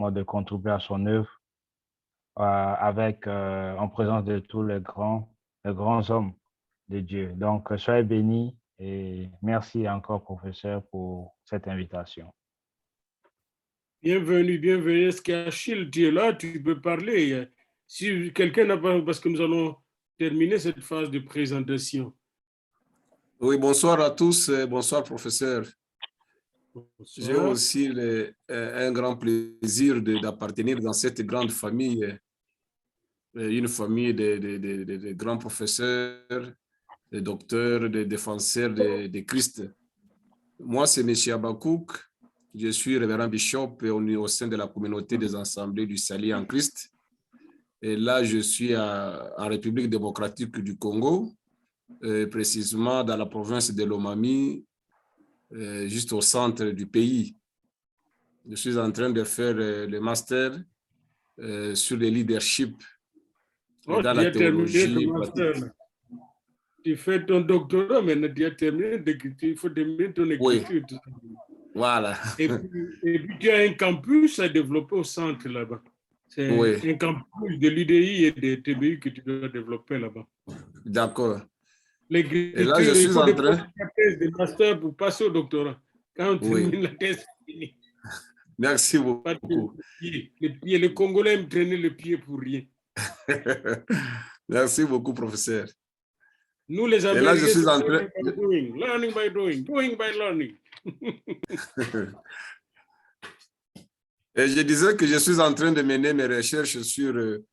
de contribuer à son œuvre en présence de tous les grands hommes de Dieu. Donc, soyez bénis et merci encore, professeur, pour cette invitation. Bienvenue, bienvenue. Est-ce qu'Achille, tu es là? Tu peux parler. Si quelqu'un n'a pas, parce que nous allons terminer cette phase de présentation. Oui, bonsoir à tous. Bonsoir, professeur. J'ai Bonsoir. aussi un grand plaisir d'appartenir dans cette grande famille, une famille de grands professeurs, de docteurs, de défenseurs de Christ. Moi, c'est M. Abakouk. Je suis révérend bishop au sein de la communauté des assemblées du Salut en Christ. Et là, je suis en République démocratique du Congo, précisément dans la province de Lomami, juste au centre du pays. Je suis en train de faire le master sur le leadership dans la théologie pratique. Tu fais ton doctorat, mais tu as terminé, il faut terminer ton écriture. Oui. Voilà. Et puis, tu as un campus à développer au centre là-bas. C'est un campus de l'UDI et de TBI que tu dois développer là-bas. D'accord. Et là, je suis en train de master pour passer au doctorat. Quand on termine la thèse, c'est fini. Merci beaucoup. Les Congolais aiment traîner le pied pour rien. Merci beaucoup, professeur. Nous, les Américains, et là, je suis en train... learning by doing, doing by learning. Et je disais que je suis en train de mener mes recherches sur le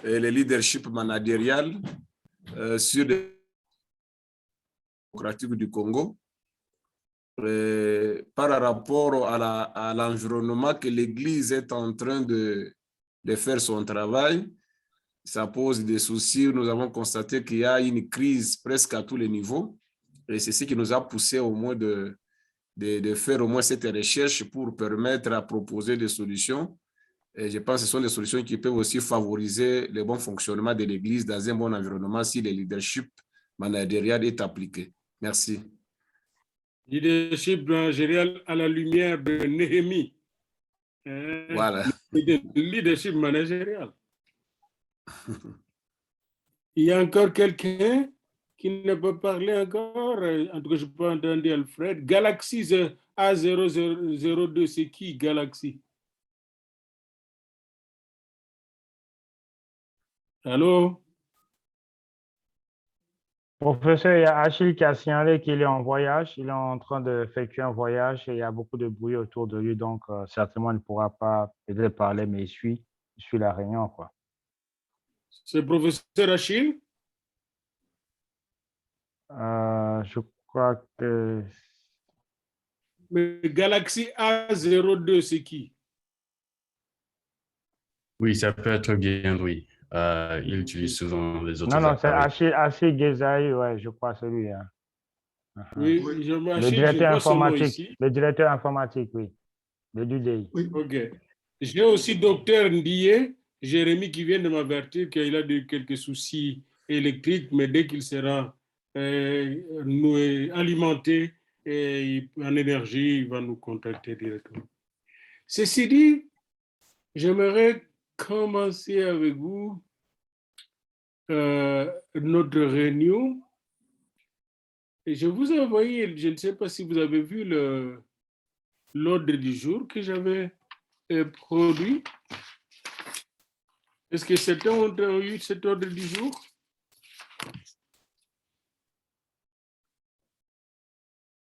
leadership managérial sur le démocratique du Congo par rapport à l'environnement que l'Église est en train de faire son travail. Ça pose des soucis. Nous avons constaté qu'il y a une crise presque à tous les niveaux. Et c'est ce qui nous a poussé au moins de faire au moins cette recherche pour permettre à proposer des solutions. Et je pense que ce sont des solutions qui peuvent aussi favoriser le bon fonctionnement de l'Église dans un bon environnement si le leadership managérial est appliqué. Merci. Leadership managérial à la lumière de Néhémie. Voilà. Leadership managérial. Il y a encore quelqu'un qui ne peut parler encore. En tout cas, je n'ai pas entendu Alfred. Galaxy A0002, c'est qui Galaxy? Allô? Professeur, il y a Achille qui a signalé qu'il est en voyage. Il est en train d'effectuer un voyage et il y a beaucoup de bruit autour de lui. Donc, certainement, il ne pourra pas peut-être parler, mais il suit la réunion, quoi. C'est le professeur Achille? Je crois que... Mais Galaxy A02, c'est qui? Oui, ça peut être bien, oui. Il utilise souvent les autres Non, c'est appareils. Achille Gezaï, ouais, je crois, celui. Hein. Oui, Le directeur informatique. Le directeur informatique, oui. Le DUDI. Oui. OK. J'ai aussi docteur Ndiye, Jérémy, qui vient de m'avertir qu'il a quelques soucis électriques, mais dès qu'il sera alimenté et en énergie, il va nous contacter directement. Ceci dit, j'aimerais commencer avec vous notre réunion. Et je vous ai envoyé, je ne sais pas si vous avez vu l'ordre du jour que j'avais produit. Est-ce que certains ont eu cet ordre du jour?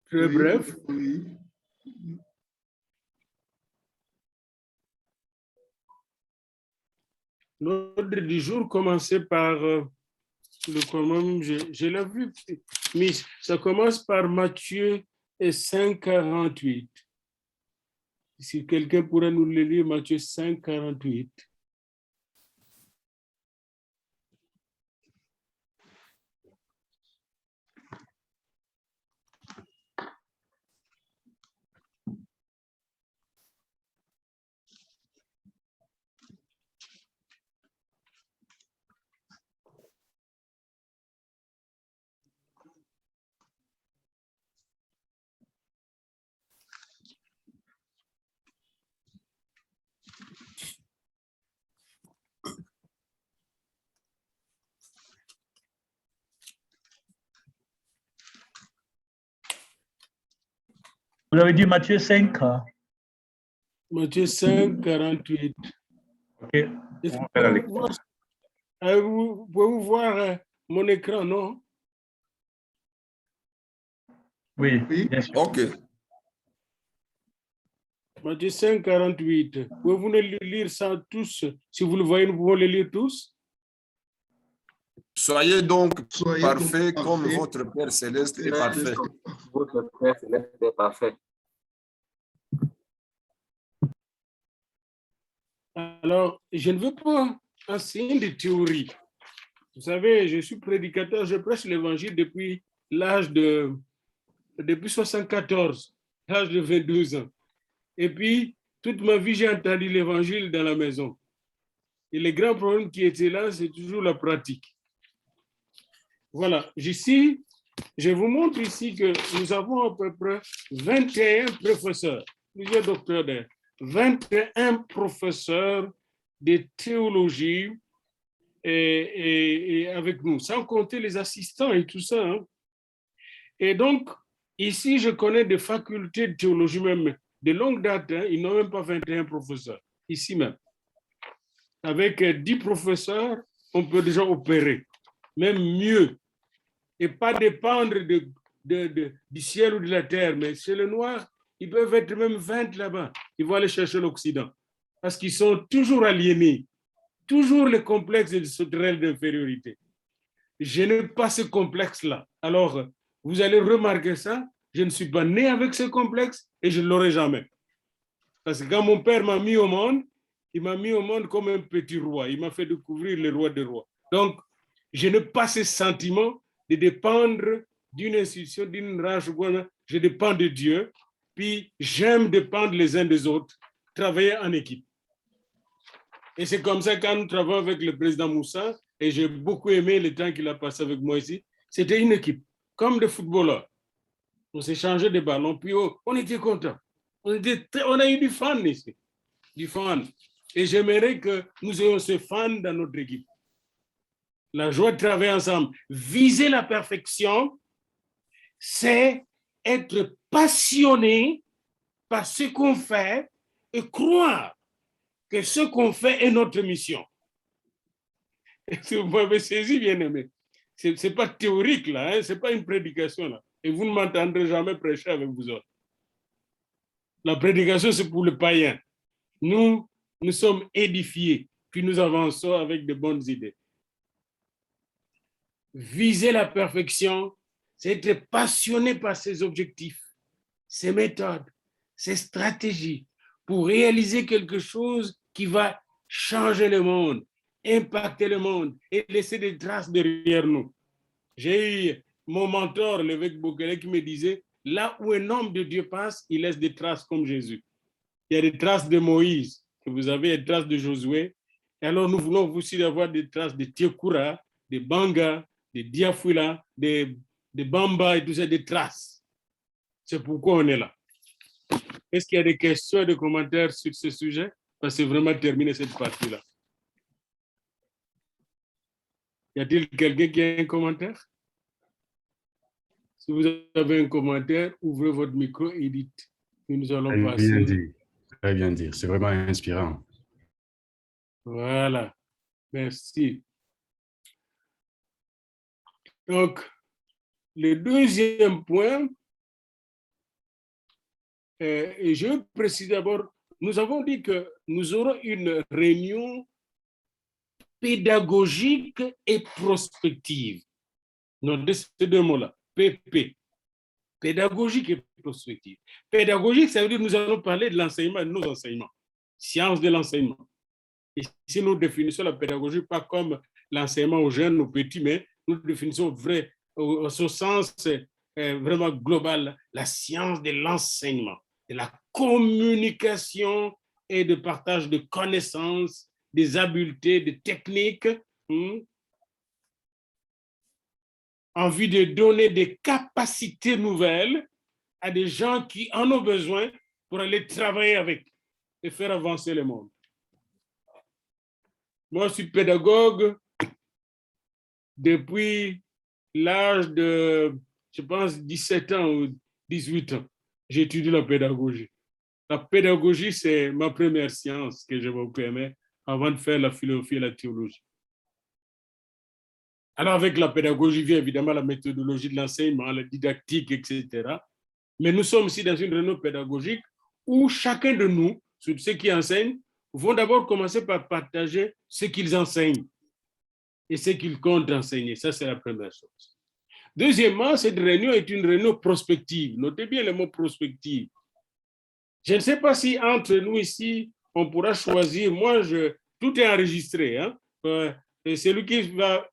Très bref. Oui. L'ordre du jour commençait par je l'ai vu, mais ça commence par Matthieu 5,48. Si quelqu'un pourrait nous le lire, Matthieu 5,48. Vous avez dit Matthieu 5. Matthieu 5, 48. OK. Est-ce que vous pouvez voir mon écran, non? Oui, bien sûr. OK. Matthieu 5, 48. Pouvez-vous lire ça tous? Si vous le voyez, nous pouvons le lire tous. Soyez donc parfaits comme votre Père céleste est parfait. Votre Père céleste est parfait. Alors, je ne veux pas enseigner de théorie. Vous savez, je suis prédicateur, je prêche l'évangile depuis depuis 74, l'âge de 22 ans. Et puis, toute ma vie, j'ai entendu l'évangile dans la maison. Et les grands problèmes qui étaient là, c'est toujours la pratique. Voilà, ici, je vous montre ici que nous avons à peu près 21 professeurs, plusieurs docteurs d'air, 21 professeurs de théologie et avec nous, sans compter les assistants et tout ça. Hein. Et donc, ici, je connais des facultés de théologie même de longue date, hein, ils n'ont même pas 21 professeurs, ici même. Avec 10 professeurs, on peut déjà opérer, même mieux, et pas dépendre du ciel ou de la terre, mais chez le noir, ils peuvent être même 20 là-bas, ils vont aller chercher l'Occident, parce qu'ils sont toujours aliénés, toujours le complexe de sauterelle d'infériorité. Je n'ai pas ce complexe-là. Alors, vous allez remarquer ça, je ne suis pas né avec ce complexe et je ne l'aurai jamais. Parce que quand mon père m'a mis au monde, il m'a mis au monde comme un petit roi. Il m'a fait découvrir le roi des rois. Donc, je n'ai pas ce sentiment de dépendre d'une institution, d'une race. Je dépends de Dieu. Puis, j'aime dépendre les uns des autres, travailler en équipe. Et c'est comme ça quand nous travaillons avec le président Moussa, et j'ai beaucoup aimé le temps qu'il a passé avec moi ici, c'était une équipe, comme des footballeurs. On s'est changé de ballon, puis on était contents. On a eu du fun ici, du fun. Et j'aimerais que nous ayons ce fun dans notre équipe. La joie de travailler ensemble. Viser la perfection, c'est être passionné par ce qu'on fait et croire que ce qu'on fait est notre mission. Et si vous m'avez saisi, bien aimé, ce n'est pas théorique là, hein, ce n'est pas une prédication là. Et vous ne m'entendrez jamais prêcher avec vous autres. La prédication, c'est pour le païen. Nous sommes édifiés, puis nous avançons avec de bonnes idées. Viser la perfection, c'est être passionné par ses objectifs, ses méthodes, ses stratégies pour réaliser quelque chose qui va changer le monde, impacter le monde et laisser des traces derrière nous. J'ai eu mon mentor, l'évêque Bokele, qui me disait, là où un homme de Dieu passe, il laisse des traces comme Jésus. Il y a des traces de Moïse, que vous avez des traces de Josué. Et alors nous voulons aussi avoir des traces de Tiekura, de Banga, de Diafula, de Bamba et tout ça, des traces. C'est pourquoi on est là. Est-ce qu'il y a des questions et des commentaires sur ce sujet? Parce que c'est vraiment terminé cette partie-là. Y a-t-il quelqu'un qui a un commentaire? Si vous avez un commentaire, ouvrez votre micro et dites. Et nous allons passer. Bien dit. Très bien dit. C'est vraiment inspirant. Voilà. Merci. Donc, le deuxième point, et je précise d'abord, nous avons dit que nous aurons une réunion pédagogique et prospective. Non, ces deux mots-là, PP, pédagogique et prospective. Pédagogique, ça veut dire que nous allons parler de l'enseignement, de nos enseignements, sciences de l'enseignement. Ici, nous définissons la pédagogie pas comme l'enseignement aux jeunes, aux petits, mais nous définissons vrai, au sens vraiment global, la science de l'enseignement, de la communication et de partage de connaissances, des habiletés, des techniques, en vue de donner des capacités nouvelles à des gens qui en ont besoin pour aller travailler avec et faire avancer le monde. Moi, je suis pédagogue depuis l'âge de, je pense, 17 ans ou 18 ans. j'étudie la pédagogie. La pédagogie, c'est ma première science que je me permets avant de faire la philosophie et la théologie. Alors, avec la pédagogie vient évidemment la méthodologie de l'enseignement, la didactique, etc. Mais nous sommes aussi dans une réunion pédagogique où chacun de nous, ceux qui enseignent, vont d'abord commencer par partager ce qu'ils enseignent et ce qu'ils comptent enseigner. Ça, c'est la première chose. Deuxièmement, cette réunion est une réunion prospective. Notez bien le mot prospective. Je ne sais pas si entre nous ici, on pourra choisir. Moi, tout est enregistré. Hein? Et celui qui va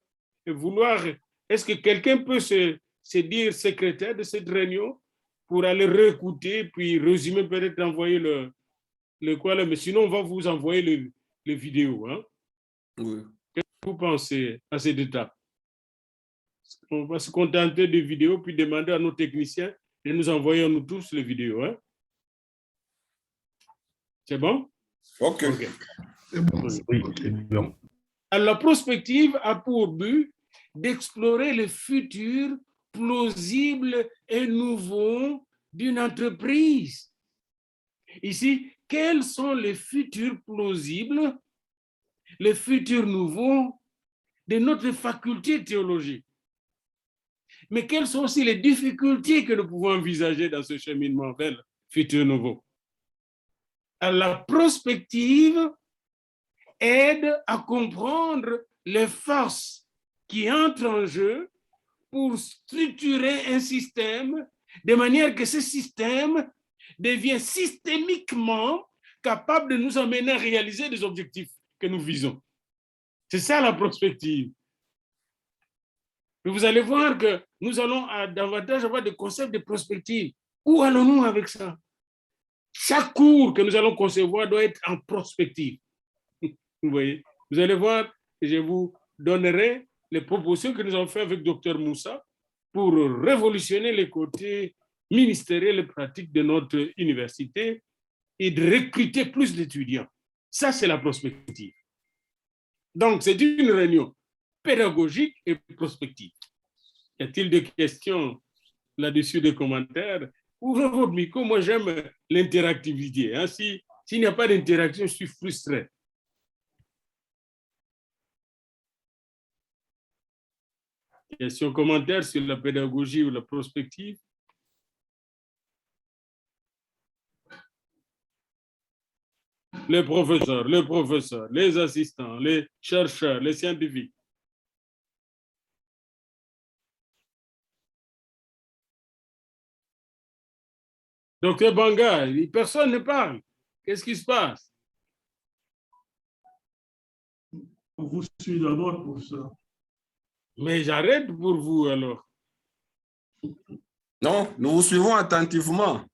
vouloir, est-ce que quelqu'un peut se dire secrétaire de cette réunion pour aller réécouter, puis résumer, peut-être envoyer le quoi là, mais sinon on va vous envoyer les vidéos. Hein? Oui. Qu'est-ce que vous pensez à cette étape? On va se contenter des vidéos, puis demander à nos techniciens de nous envoyer à nous tous les vidéos. Hein? C'est bon? OK. Okay. Oui, c'est bon. Alors, la prospective a pour but d'explorer le futur plausible et nouveau d'une entreprise. Ici, quels sont les futurs plausibles, les futurs nouveaux de notre faculté théologique? Mais quelles sont aussi les difficultés que nous pouvons envisager dans ce cheminement vers le futur nouveau? Alors, la prospective aide à comprendre les forces qui entrent en jeu pour structurer un système de manière que ce système devient systémiquement capable de nous amener à réaliser des objectifs que nous visons. C'est ça la prospective. Et vous allez voir que nous allons davantage avoir des concepts de prospective. Où allons-nous avec ça? Chaque cours que nous allons concevoir doit être en prospective. Vous voyez, vous allez voir, je vous donnerai les propositions que nous avons faites avec Dr Moussa pour révolutionner les côtés ministériels et pratiques de notre université et de recruter plus d'étudiants. Ça, c'est la prospective. Donc, c'est une réunion pédagogique et prospective. Y a-t-il des questions là-dessus, des commentaires? Ouvrez votre micro, moi j'aime l'interactivité. Hein? S'il n'y a pas d'interaction, je suis frustré. Questions, commentaires sur la pédagogie ou la prospective? Les professeurs, les assistants, les chercheurs, les scientifiques. Docteur Banga, personne ne parle. Qu'est-ce qui se passe? On vous suit d'abord pour ça. Mais j'arrête pour vous alors. Non, nous vous suivons attentivement.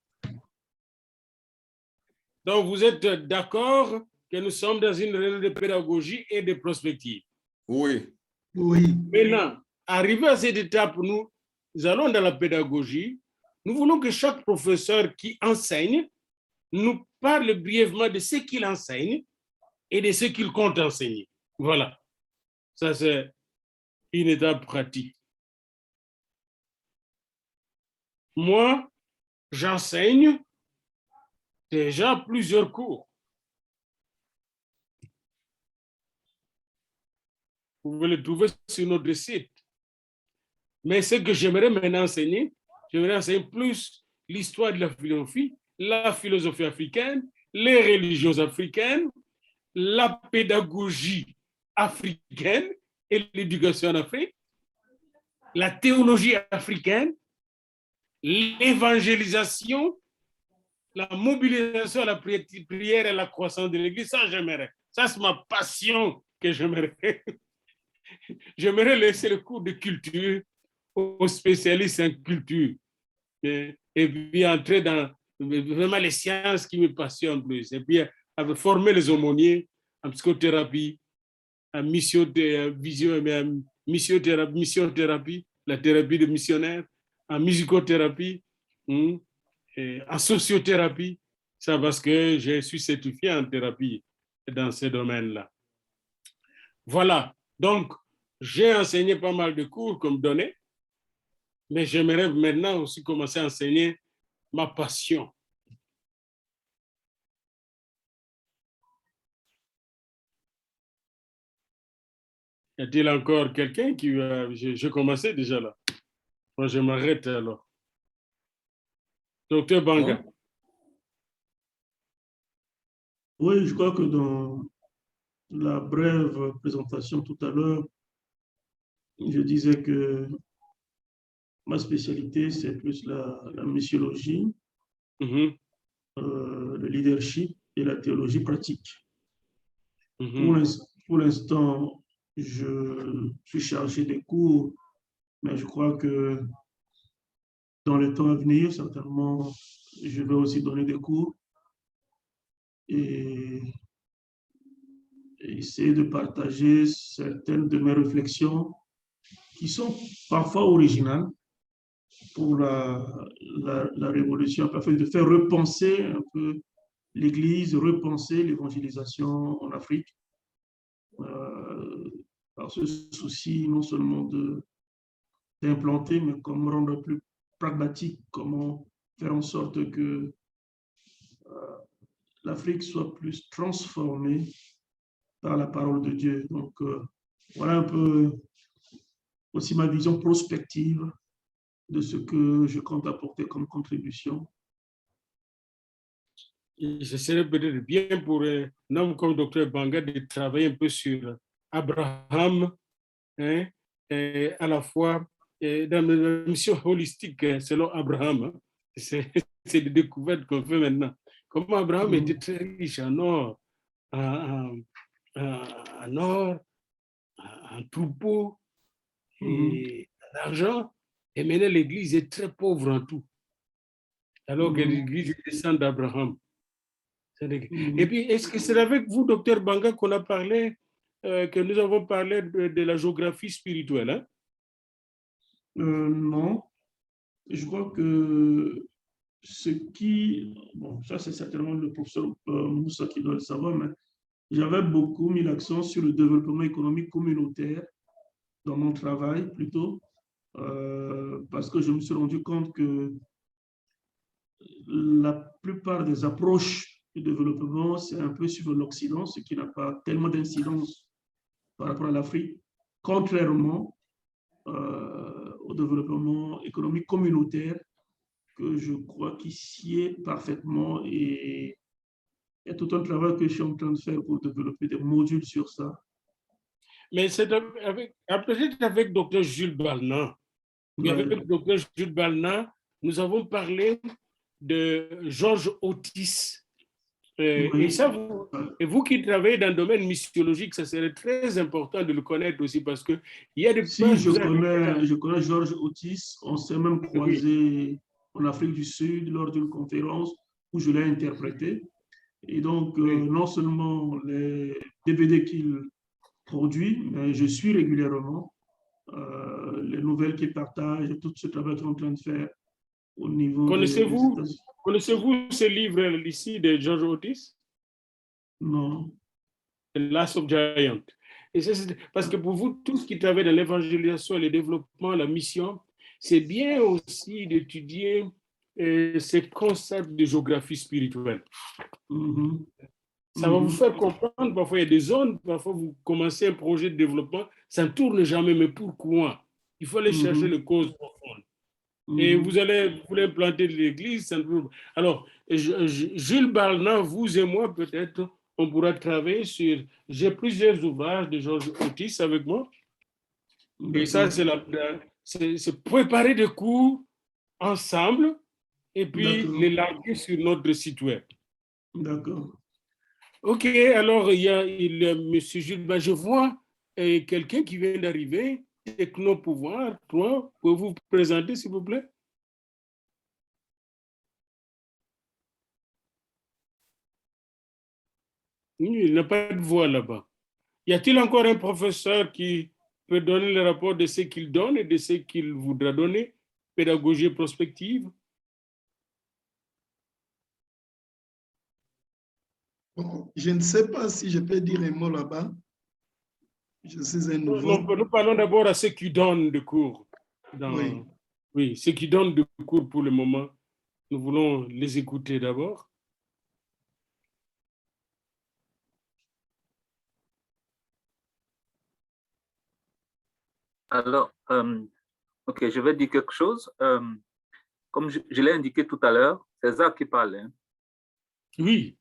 Donc, vous êtes d'accord que nous sommes dans une réunion de pédagogie et de prospective? Oui. Oui. Maintenant, arrivé à cette étape, nous allons dans la pédagogie. Nous voulons que chaque professeur qui enseigne nous parle brièvement de ce qu'il enseigne et de ce qu'il compte enseigner. Voilà. Ça, c'est une étape pratique. Moi, j'enseigne déjà plusieurs cours. Vous pouvez le trouver sur notre site. Mais ce que j'aimerais maintenant enseigner, j'aimerais enseigner plus l'histoire de la philosophie africaine, les religions africaines, la pédagogie africaine et l'éducation en Afrique, la théologie africaine, l'évangélisation, la mobilisation à la prière et la croissance de l'Église. Ça, j'aimerais. Ça, c'est ma passion que j'aimerais. J'aimerais laisser le cours de culture aux spécialistes en culture et puis entrer dans vraiment les sciences qui me passionnent plus. Et puis former les aumôniers en psychothérapie, en missiothérapie, la thérapie de missionnaires, en musicothérapie, en sociothérapie. Ça parce que je suis certifié en thérapie dans ces domaines-là. Voilà. Donc, j'ai enseigné pas mal de cours comme données, mais j'aimerais maintenant aussi commencer à enseigner ma passion. Y a-t-il encore quelqu'un qui va... J'ai commencé déjà là. Moi, je m'arrête alors. Docteur Banga. Oui, je crois que dans la brève présentation tout à l'heure, je disais que ma spécialité, c'est plus la missiologie, Mhm, le leadership et la théologie pratique. mhm. Pour l'instant, je suis chargé des cours, mais je crois que dans les temps à venir, certainement, je vais aussi donner des cours et essayer de partager certaines de mes réflexions qui sont parfois originales pour la révolution, afin de faire repenser un peu l'Église, repenser l'évangélisation en Afrique, par ce souci non seulement d'implanter, mais comment rendre plus pragmatique, comment faire en sorte que l'Afrique soit plus transformée par la parole de Dieu. Donc, voilà un peu aussi ma vision prospective de ce que je compte apporter comme contribution. Ce serait peut-être bien pour un homme comme Dr Banga de travailler un peu sur Abraham, hein, et à la fois dans la mission holistique selon Abraham. Hein. C'est des découvertes qu'on fait maintenant. Comment Abraham était très riche en or, en or, en troupeaux et en argent. Et maintenant, l'Église est très pauvre en tout. Alors que l'Église descend d'Abraham. Et puis, est-ce que c'est avec vous, docteur Banga, qu'on a parlé, que nous avons parlé de la géographie spirituelle, hein? Non, je crois que ce qui, bon, ça c'est certainement le professeur Moussa qui doit le savoir, mais j'avais beaucoup mis l'accent sur le développement économique communautaire dans mon travail plutôt, parce que je me suis rendu compte que la plupart des approches du développement, c'est un peu sur l'Occident, ce qui n'a pas tellement d'incidence par rapport à l'Afrique, contrairement au développement économique communautaire, que je crois qu'il s'y est parfaitement, et il y a tout un travail que je suis en train de faire pour développer des modules sur ça. Mais c'est peut-être avec Dr Jules Balnan. Oui, avec Dr Jules Balnan, nous avons parlé de Georges Otis. Et ça, vous qui travaillez dans le domaine missiologique, ça serait très important de le connaître aussi, parce qu'il y a des Si, je connais Georges Otis. On s'est même croisé en Afrique du Sud lors d'une conférence où je l'ai interprété. Et donc, non seulement les DVD qu'il produit, mais je suis régulièrement les nouvelles qu'il partage, tout ce travail qu'il est en train de faire au niveau des États-Unis. Connaissez-vous ce livre ici de George Otis? Non. The Last of Giants. Et parce que pour vous, tout ce qui travaille dans l'évangélisation, le développement, la mission, c'est bien aussi d'étudier ces concepts de géographie spirituelle. Ça va vous faire comprendre, parfois il y a des zones, parfois vous commencez un projet de développement, ça ne tourne jamais, mais pourquoi? Il faut aller chercher les causes profondes. Et vous voulez implanter de l'église. Alors, Jules Balnan, vous et moi, peut-être, on pourra travailler sur... J'ai plusieurs ouvrages de Georges Otis avec moi. Et ça, c'est préparer des cours ensemble et puis les larguer sur notre site web. D'accord. OK, alors il y a M. Jules Balnan. Je vois quelqu'un qui vient d'arriver. Technopouvoir, toi, pouvez-vous vous présenter, s'il vous plaît? Il n'a pas de voix là-bas. Y a-t-il encore un professeur qui peut donner le rapport de ce qu'il donne et de ce qu'il voudra donner? Pédagogie prospective? Bon, je ne sais pas si je peux dire un mot là-bas. Je suis un nouveau. Nous parlons d'abord à ceux qui donnent des cours. Oui, ceux qui donnent des cours pour le moment. Nous voulons les écouter d'abord. Alors, ok, je vais dire quelque chose. Comme je l'ai indiqué tout à l'heure, c'est Zach qui parle. Hein? Oui.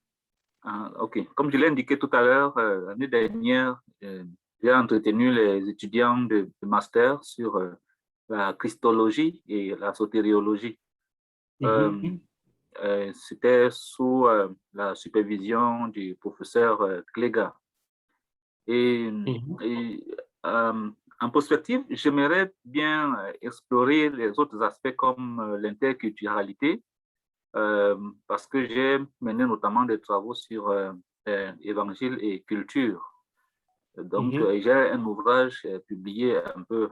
Ok, comme je l'ai indiqué tout à l'heure, l'année dernière, j'ai entretenu les étudiants de master sur la christologie et la sotériologie. C'était sous la supervision du professeur Klega. Et en perspective, j'aimerais bien explorer les autres aspects comme l'interculturalité, parce que j'ai mené notamment des travaux sur évangile et culture. Donc, j'ai un ouvrage publié un peu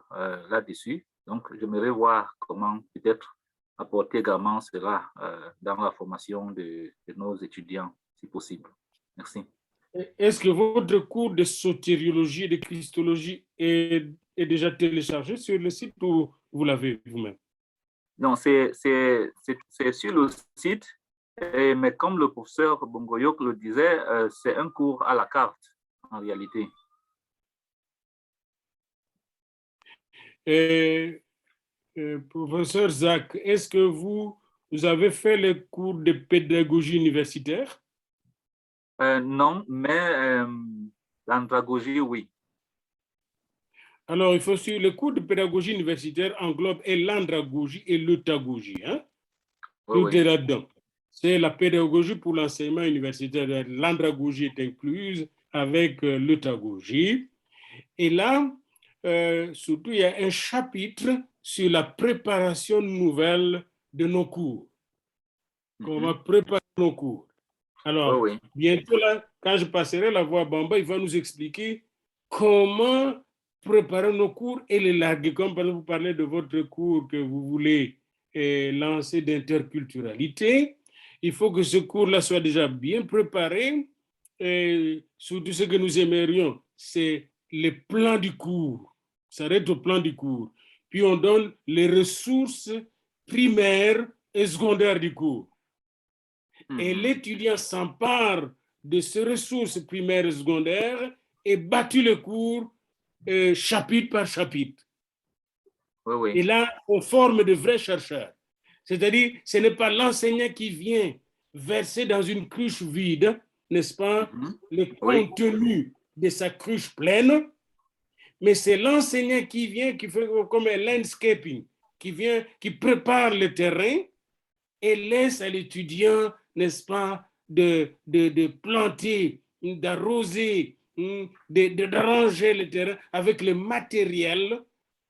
là-dessus. Donc, j'aimerais voir comment peut-être apporter également cela dans la formation de nos étudiants, si possible. Merci. Est-ce que votre cours de sotériologie et de christologie est déjà téléchargé sur le site ou vous l'avez vous-même? Non, c'est sur le site, mais comme le professeur Bongoyok le disait, c'est un cours à la carte, en réalité. Professeur Zach, est-ce que vous avez fait les cours de pédagogie universitaire? Non, mais l'andragogie, oui. Alors, il faut suivre le cours de pédagogie universitaire englobe et l'andragogie et l'eutagogie. Hein? Tout est là-dedans. C'est la pédagogie pour l'enseignement universitaire. L'andragogie est incluse avec l'eutagogie. Et là, surtout, il y a un chapitre sur la préparation nouvelle de nos cours. Comment préparer nos cours. Alors, bientôt, là, quand je passerai la voix à Bamba, il va nous expliquer comment préparer nos cours et les larguer. Comme vous parlez de votre cours que vous voulez lancer d'interculturalité, il faut que ce cours-là soit déjà bien préparé. Et surtout, ce que nous aimerions, c'est le plan du cours. Ça s'arrête au plan du cours. Puis on donne les ressources primaires et secondaires du cours. Et l'étudiant s'empare de ces ressources primaires et secondaires et bâtit le cours chapitre par chapitre. Et là, on forme de vrais chercheurs. C'est-à-dire, ce n'est pas l'enseignant qui vient verser dans une cruche vide, n'est-ce pas, le contenu de sa cruche pleine, mais c'est l'enseignant qui vient, qui fait comme un landscaping, qui vient, qui prépare le terrain et laisse à l'étudiant, n'est-ce pas, de planter, d'arroser, d'arranger le terrain avec le matériel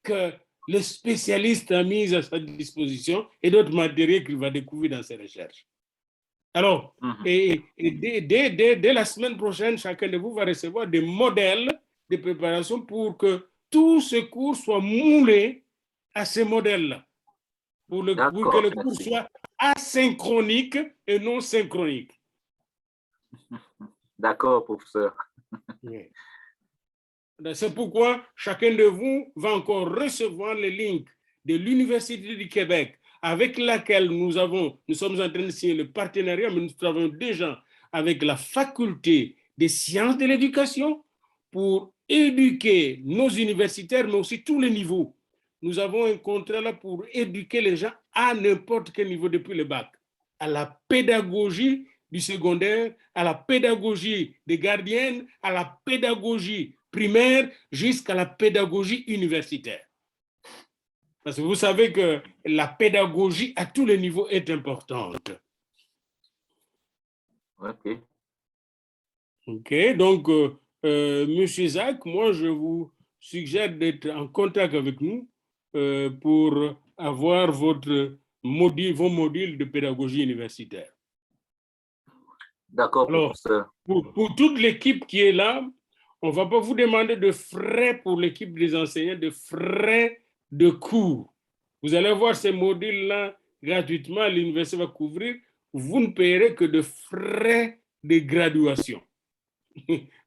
que le spécialiste a mis à sa disposition et d'autres matériels qu'il va découvrir dans ses recherches. Alors, et dès la semaine prochaine, chacun de vous va recevoir des modèles de préparation pour que tout ce cours soit moulé à ces modèles-là, pour que le cours soit asynchronique et non synchronique. D'accord, professeur. C'est pourquoi chacun de vous va encore recevoir les links de l'Université du Québec avec laquelle nous sommes en train de signer le partenariat, mais nous travaillons déjà avec la Faculté des sciences de l'éducation pour éduquer nos universitaires, mais aussi tous les niveaux. Nous avons un contrat là pour éduquer les gens à n'importe quel niveau depuis le bac, à la pédagogie du secondaire, à la pédagogie des gardiennes, à la pédagogie primaire jusqu'à la pédagogie universitaire. Parce que vous savez que la pédagogie à tous les niveaux est importante. OK, donc, Monsieur Zach, moi, je vous suggère d'être en contact avec nous pour avoir vos modules de pédagogie universitaire. D'accord, alors, pour toute l'équipe qui est là, on ne va pas vous demander de frais pour l'équipe des enseignants, de frais de cours. Vous allez voir ces modules-là gratuitement, l'université va couvrir. Vous ne payerez que de frais de graduation.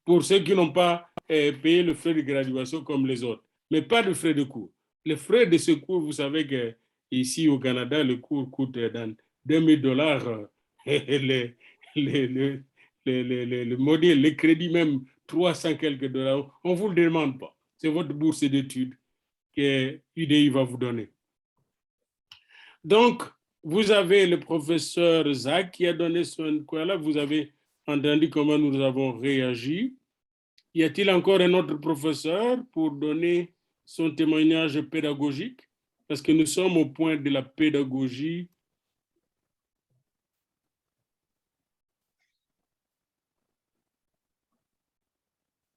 Pour ceux qui n'ont pas payé le frais de graduation comme les autres, mais pas de frais de cours. Les frais de ce cours, vous savez qu'ici au Canada, le cours coûte $2 000, le modèle, les crédits même 300 quelques $, on ne vous le demande pas. C'est votre bourse d'études que UDI va vous donner. Donc, vous avez le professeur Zach qui a donné son cours là. Vous avez entendu comment nous avons réagi. Y a-t-il encore un autre professeur pour donner son témoignage pédagogique? Parce que nous sommes au point de la pédagogie.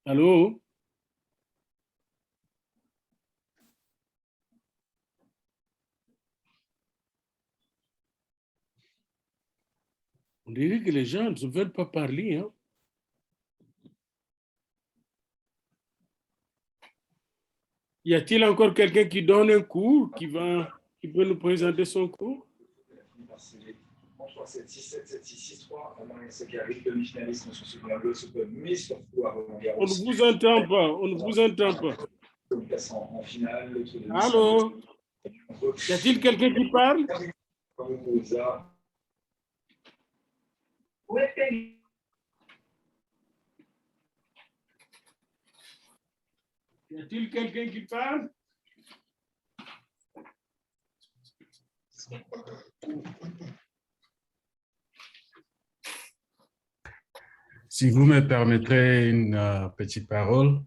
Allô? On dirait que les gens ne veulent pas parler. Hein? Y a-t-il encore quelqu'un qui donne un cours, qui peut nous présenter son cours? On ne vous entend pas, on ne vous entend pas. Allô? Y a-t-il quelqu'un qui parle? Y a-t-il quelqu'un qui parle? Si vous me permettrez une petite parole,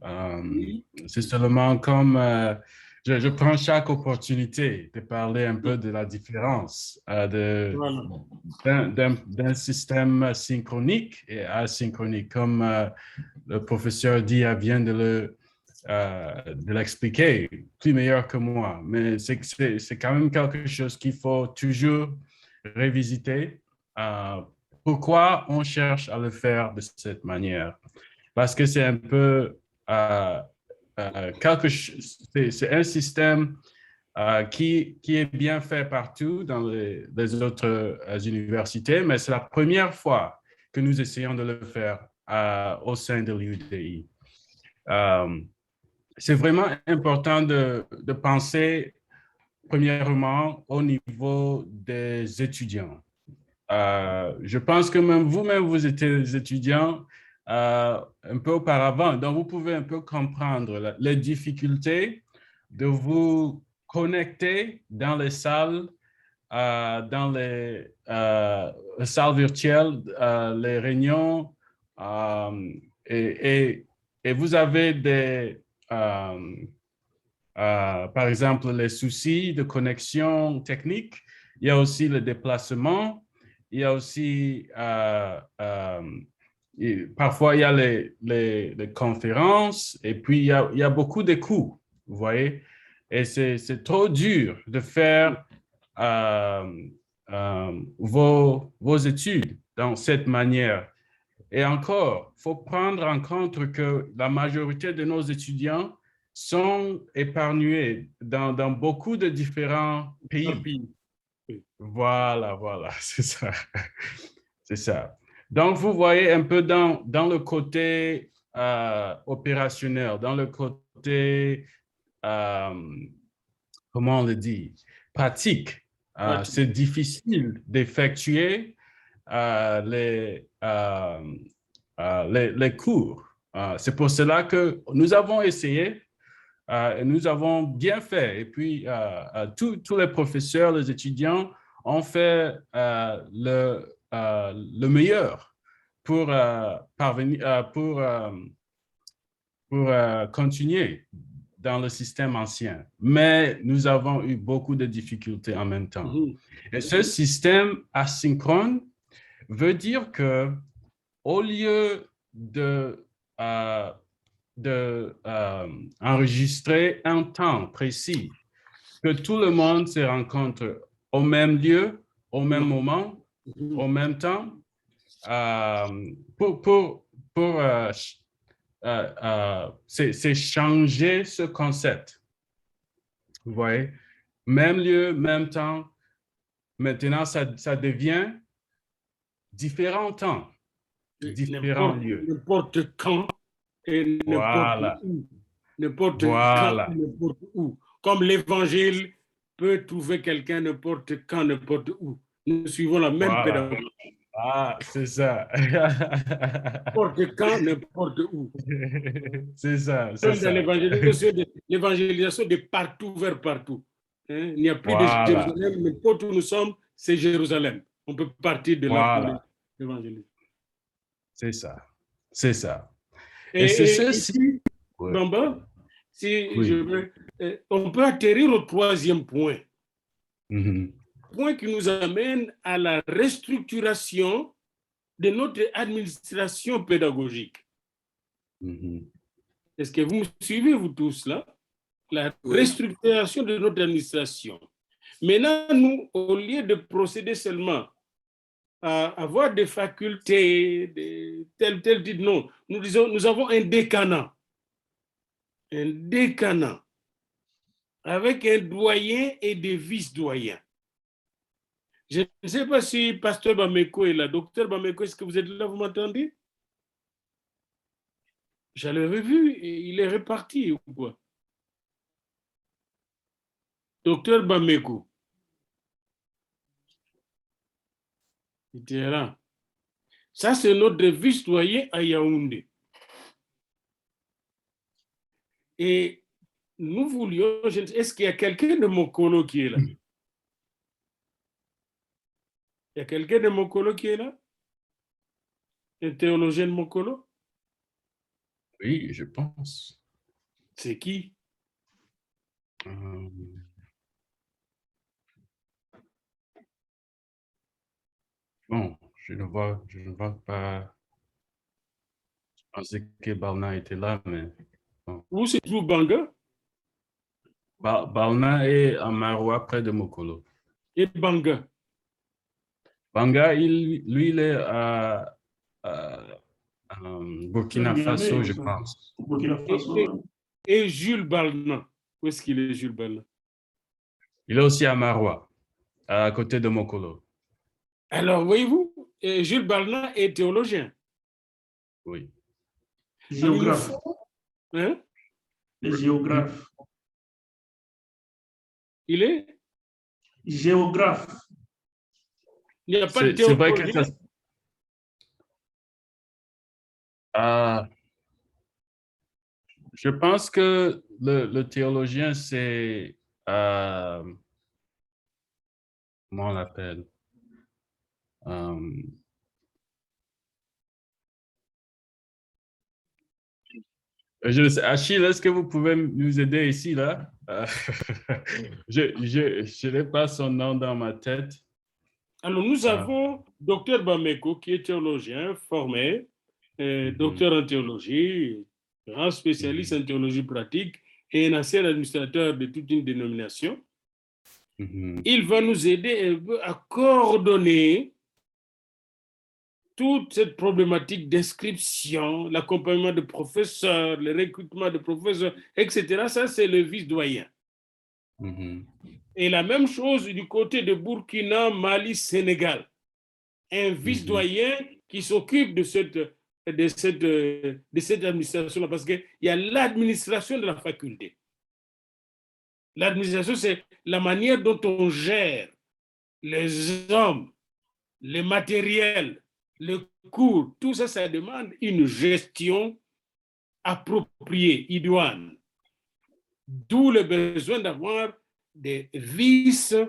c'est seulement comme je prends chaque opportunité de parler un peu de la différence d'un système synchronique et asynchronique, comme le professeur Dia vient de l'expliquer, plus meilleur que moi. Mais c'est quand même quelque chose qu'il faut toujours revisiter. Pourquoi on cherche à le faire de cette manière? Parce que c'est un peu c'est un système qui est bien fait partout dans les autres universités, mais c'est la première fois que nous essayons de le faire au sein de l'UDI. C'est vraiment important de penser premièrement au niveau des étudiants. Je pense que même vous-même, vous étiez étudiant un peu auparavant, donc vous pouvez un peu comprendre les difficultés de vous connecter dans les salles, dans les salles virtuelles, les réunions, et vous avez par exemple, les soucis de connexion technique. Il y a aussi le déplacement. Il y a aussi, parfois, il y a les conférences et puis il y a beaucoup de coûts, vous voyez. Et c'est trop dur de faire vos études dans cette manière. Et encore, il faut prendre en compte que la majorité de nos étudiants sont épargnés dans beaucoup de différents pays. Voilà, c'est ça. C'est ça. Donc, vous voyez un peu dans le côté opérationnel, dans le côté, comment on le dit, pratique. C'est difficile d'effectuer les cours. C'est pour cela que nous avons essayé. Nous avons bien fait. Et puis, tous les professeurs, les étudiants ont fait le meilleur pour parvenir, pour continuer dans le système ancien. Mais nous avons eu beaucoup de difficultés en même temps. Et ce système asynchrone veut dire que au lieu enregistrer un temps précis, que tout le monde se rencontre au même lieu, au même moment, au même temps, c'est changer ce concept. Vous voyez? Même lieu, même temps. Maintenant, ça devient différents temps, différents lieux. N'importe quand et n'importe où. N'importe quand, n'importe où. Comme l'évangile peut trouver quelqu'un n'importe quand, n'importe où. Nous suivons la même Voilà. pédagogie. Ah, c'est ça. N'importe quand, n'importe où. C'est ça, c'est Comme dans ça. l'évangélisation de partout vers partout. Hein? Il n'y a plus de Voilà. Jérusalem, n'importe où nous sommes, c'est Jérusalem. On peut partir de là pour Voilà. l'évangélisme. C'est ça. C'est ça. Et c'est ceci. ici, Ouais. Bamba, si Oui. je veux, on peut atterrir au troisième point. Mhm. Point qui nous amène à la restructuration de notre administration pédagogique. Mhm. Est-ce que vous me suivez, vous tous, là? La restructuration de notre administration. Maintenant, nous, au lieu de procéder seulement à avoir des facultés, tel titre, non. Nous disons, nous avons un décanat. Un décanat avec un doyen et des vice-doyens. Je ne sais pas si Pasteur Bameko est là. Docteur Bameko, est-ce que vous êtes là, vous m'entendez? Je l'avais vu, il est reparti ou quoi? Docteur Bameko. Il était là. Ça, c'est notre vice-doyen à Yaoundé. Et nous voulions, est-ce qu'il y a quelqu'un de Mokolo qui est là? Il y a quelqu'un de Mokolo qui est là? Un théologien de Mokolo? Oui, je pense. C'est qui? Bon, je ne vois pas. Je pensais que Balna était là, mais bon. Où se trouve Banga? Balna est à Maroua, près de Mokolo. Et Banga? Banga, lui, il est à Burkina Faso, je pense. Burkina Faso. Et Jules Balna? Où est-ce qu'il est, Jules Balna? Il est aussi à Maroua, à côté de Mokolo. Alors, voyez-vous, Jules Balna est théologien. Oui. Géographe. Hein? Le géographe. Il est? Géographe. Il n'y a pas de C'est vrai que théologien. Je pense que le théologien, c'est... comment on l'appelle? Je sais, Achille, est-ce que vous pouvez nous aider ici, là? Je n'ai pas son nom dans ma tête. Alors, nous avons Dr Bameko, qui est théologien, formé, docteur en théologie, grand spécialiste en théologie pratique et un ancien administrateur de toute une dénomination. Il va nous aider à coordonner toute cette problématique d'inscription, l'accompagnement de professeurs, le recrutement de professeurs, etc. Ça, c'est le vice-doyen. Et la même chose du côté de Burkina, Mali, Sénégal. Un vice-doyen qui s'occupe de cette administration-là, parce qu'il y a l'administration de la faculté. L'administration, c'est la manière dont on gère les hommes, les matériels, le cours. Tout ça, ça demande une gestion appropriée, idoine. D'où le besoin d'avoir des vice-doyens.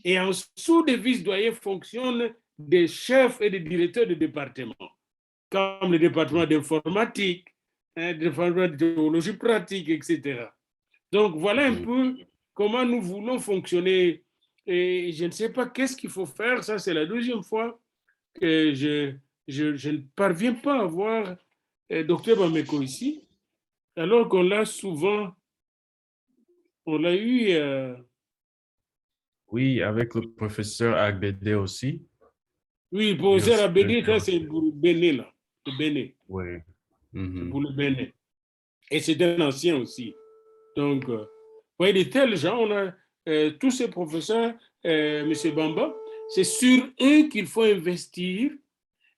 Et en dessous des vice-doyens fonctionnent des chefs et des directeurs de département, comme le département d'informatique, le département de théologie pratique, etc. Donc, voilà un peu comment nous voulons fonctionner. Et je ne sais pas qu'est-ce qu'il faut faire. Ça, c'est la deuxième fois que je ne parviens pas à voir Dr Bameko ici, alors qu'on l'a souvent, on l'a eu... Oui, avec le professeur Agbede aussi. Oui, professeur Agbede, ça c'est pour le Bénin, là. Le Bénin. Oui. C'est pour le Bénin. Et c'est un ancien aussi. Donc, vous voyez, de tels gens, on a tous ces professeurs, M. Bamba, c'est sur eux qu'il faut investir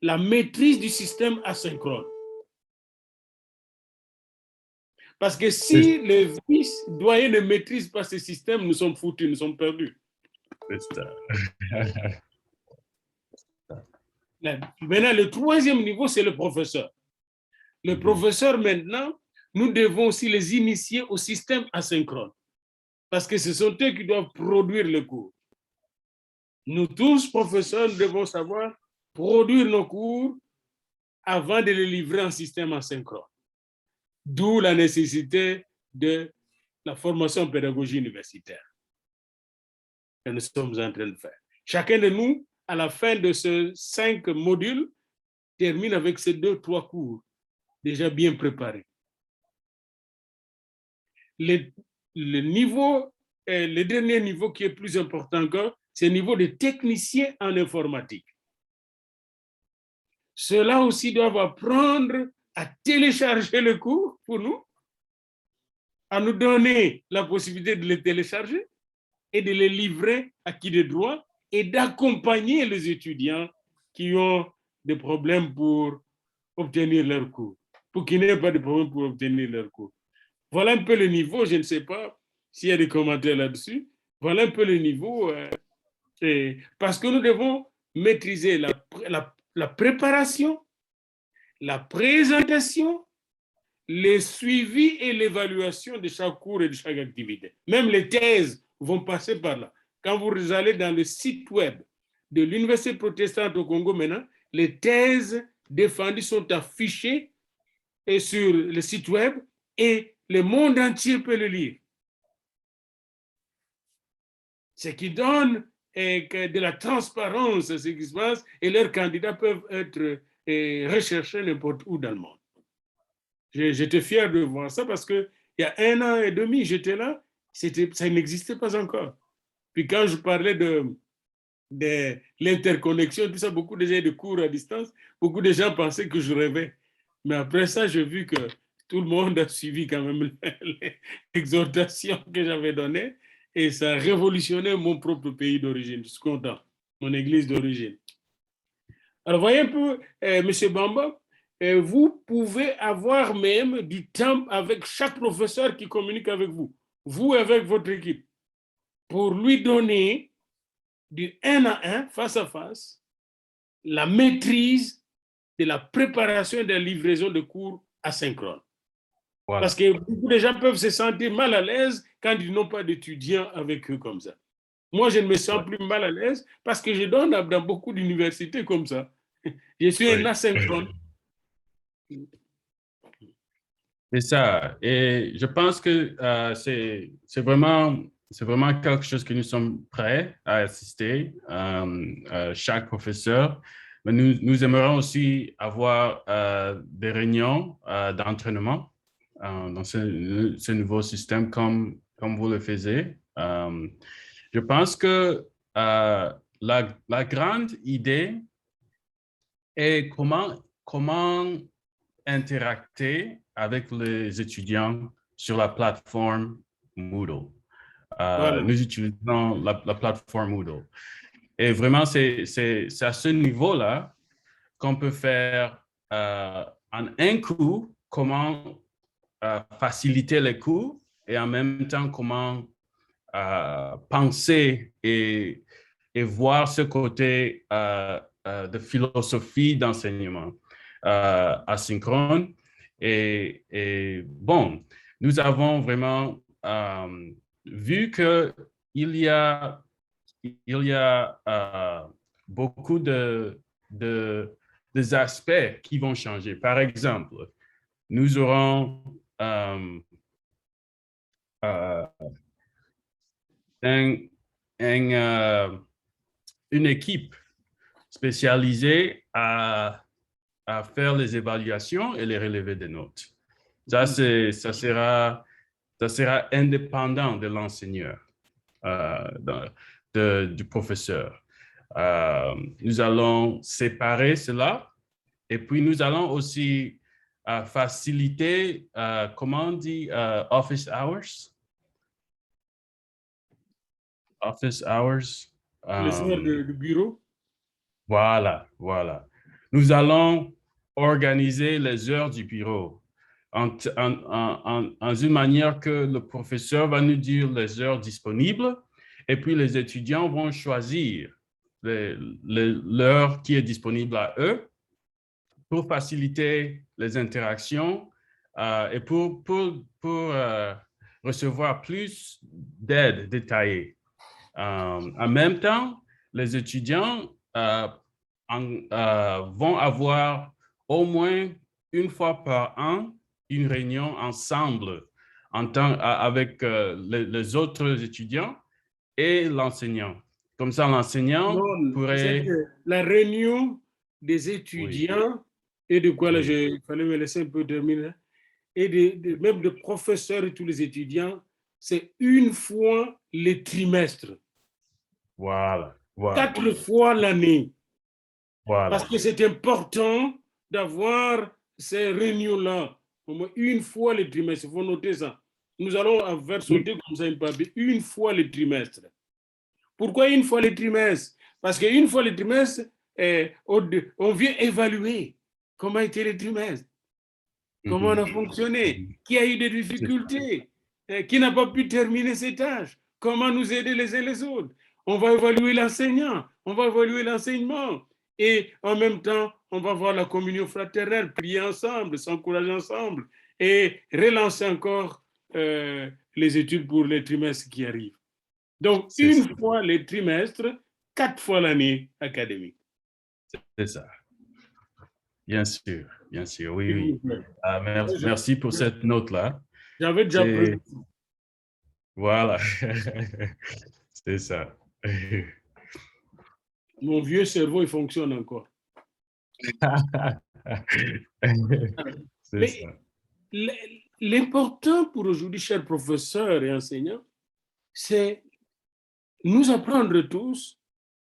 la maîtrise du système asynchrone. Parce que si les vice-doyens ne maîtrisent pas ce système, nous sommes foutus, nous sommes perdus. Maintenant, le troisième niveau, c'est le professeur. Le professeur, maintenant, nous devons aussi les initier au système asynchrone. Parce que ce sont eux qui doivent produire le cours. Nous tous, professeurs, devons savoir produire nos cours avant de les livrer en système asynchrone. D'où la nécessité de la formation en pédagogie universitaire que nous sommes en train de faire. Chacun de nous, à la fin de ces 5 modules, termine avec ces 2-3 cours déjà bien préparés. Le dernier niveau qui est plus important encore, c'est le niveau de technicien en informatique. Ceux-là aussi doivent apprendre à télécharger le cours pour nous, à nous donner la possibilité de les télécharger et de les livrer à qui de droit et d'accompagner les étudiants qui ont des problèmes pour obtenir leur cours, pour qu'ils n'aient pas de problème pour obtenir leur cours. Voilà un peu le niveau, je ne sais pas s'il y a des commentaires là-dessus. Voilà un peu le niveau, parce que nous devons maîtriser la préparation, la présentation, le suivi et l'évaluation de chaque cours et de chaque activité. Même les thèses vont passer par là. Quand vous allez dans le site web de l'Université protestante au Congo maintenant, les thèses défendues sont affichées sur le site web et le monde entier peut le lire. Ce qui donne de la transparence à ce qui se passe et leurs candidats peuvent être recherchés n'importe où dans le monde. J'étais fier de voir ça parce qu'il y a 1 an et demi, j'étais là, ça n'existait pas encore. Puis quand je parlais de l'interconnexion, tout ça, beaucoup de gens de cours à distance, beaucoup de gens pensaient que je rêvais. Mais après ça, j'ai vu que tout le monde a suivi quand même l'exhortation que j'avais donnée et ça a révolutionné mon propre pays d'origine. Je suis content, mon église d'origine. Alors, voyez un peu, M. Bamba, vous pouvez avoir même du temps avec chaque professeur qui communique avec vous, vous avec votre équipe, pour lui donner du 1 à 1, face à face, la maîtrise de la préparation et de la livraison de cours asynchrone. Voilà. Parce que beaucoup de gens peuvent se sentir mal à l'aise quand ils n'ont pas d'étudiants avec eux comme ça. Moi, je ne me sens plus mal à l'aise parce que je donne dans beaucoup d'universités comme ça. Je suis un asynchrone. C'est ça. Et je pense que c'est vraiment quelque chose que nous sommes prêts à assister, chaque professeur. Mais nous aimerions aussi avoir des réunions d'entraînement dans ce nouveau système comme vous le faisiez. Je pense que la grande idée est comment interacter avec les étudiants sur la plateforme Moodle. Voilà. Nous utilisons la plateforme Moodle. Et vraiment, c'est à ce niveau-là qu'on peut faire en un coup comment faciliter les cours et en même temps comment penser et voir ce côté de philosophie d'enseignement asynchrone. Et bon, nous avons vraiment vu qu'il y a beaucoup des aspects qui vont changer. Par exemple, nous aurons une équipe spécialisée à faire les évaluations et les relevés de notes. Ça sera indépendant de l'enseignant, du professeur. Nous allons séparer cela et puis nous allons aussi faciliter, comment on dit, office hours? Office hours. Les heures du bureau. Voilà. Nous allons organiser les heures du bureau en une manière que le professeur va nous dire les heures disponibles Et puis, les étudiants vont choisir l'heure qui est disponible à eux pour faciliter les interactions et pour recevoir plus d'aide détaillée. En même temps, les étudiants vont avoir au moins une fois par an une réunion ensemble avec les autres étudiants et l'enseignant. Comme ça, l'enseignant pourrait... La réunion des étudiants et de quoi, là, il fallait me laisser un peu terminer, et même de professeurs et tous les étudiants, c'est une fois le trimestre. Voilà. 4 fois l'année. Voilà. Parce que c'est important d'avoir ces réunions-là, au moins une fois le trimestre. Il faut noter ça. Nous allons faire sauter comme ça une papier, une fois le trimestre. Pourquoi une fois le trimestre? Parce qu'une fois le trimestre, on vient évaluer comment était le trimestre, comment on a fonctionné, qui a eu des difficultés, qui n'a pas pu terminer ses tâches, comment nous aider les uns les autres. On va évaluer l'enseignant, on va évaluer l'enseignement. Et en même temps, on va voir la communion fraternelle, prier ensemble, s'encourager ensemble et relancer encore les études pour les trimestres qui arrivent. Donc, une fois les trimestres, 4 fois l'année académique. C'est ça. Bien sûr, oui. Merci pour cette note-là. J'avais déjà prévu. Voilà, c'est ça. Mon vieux cerveau, il fonctionne encore. C'est ça. L'important pour aujourd'hui, chers professeurs et enseignants, c'est nous apprendre tous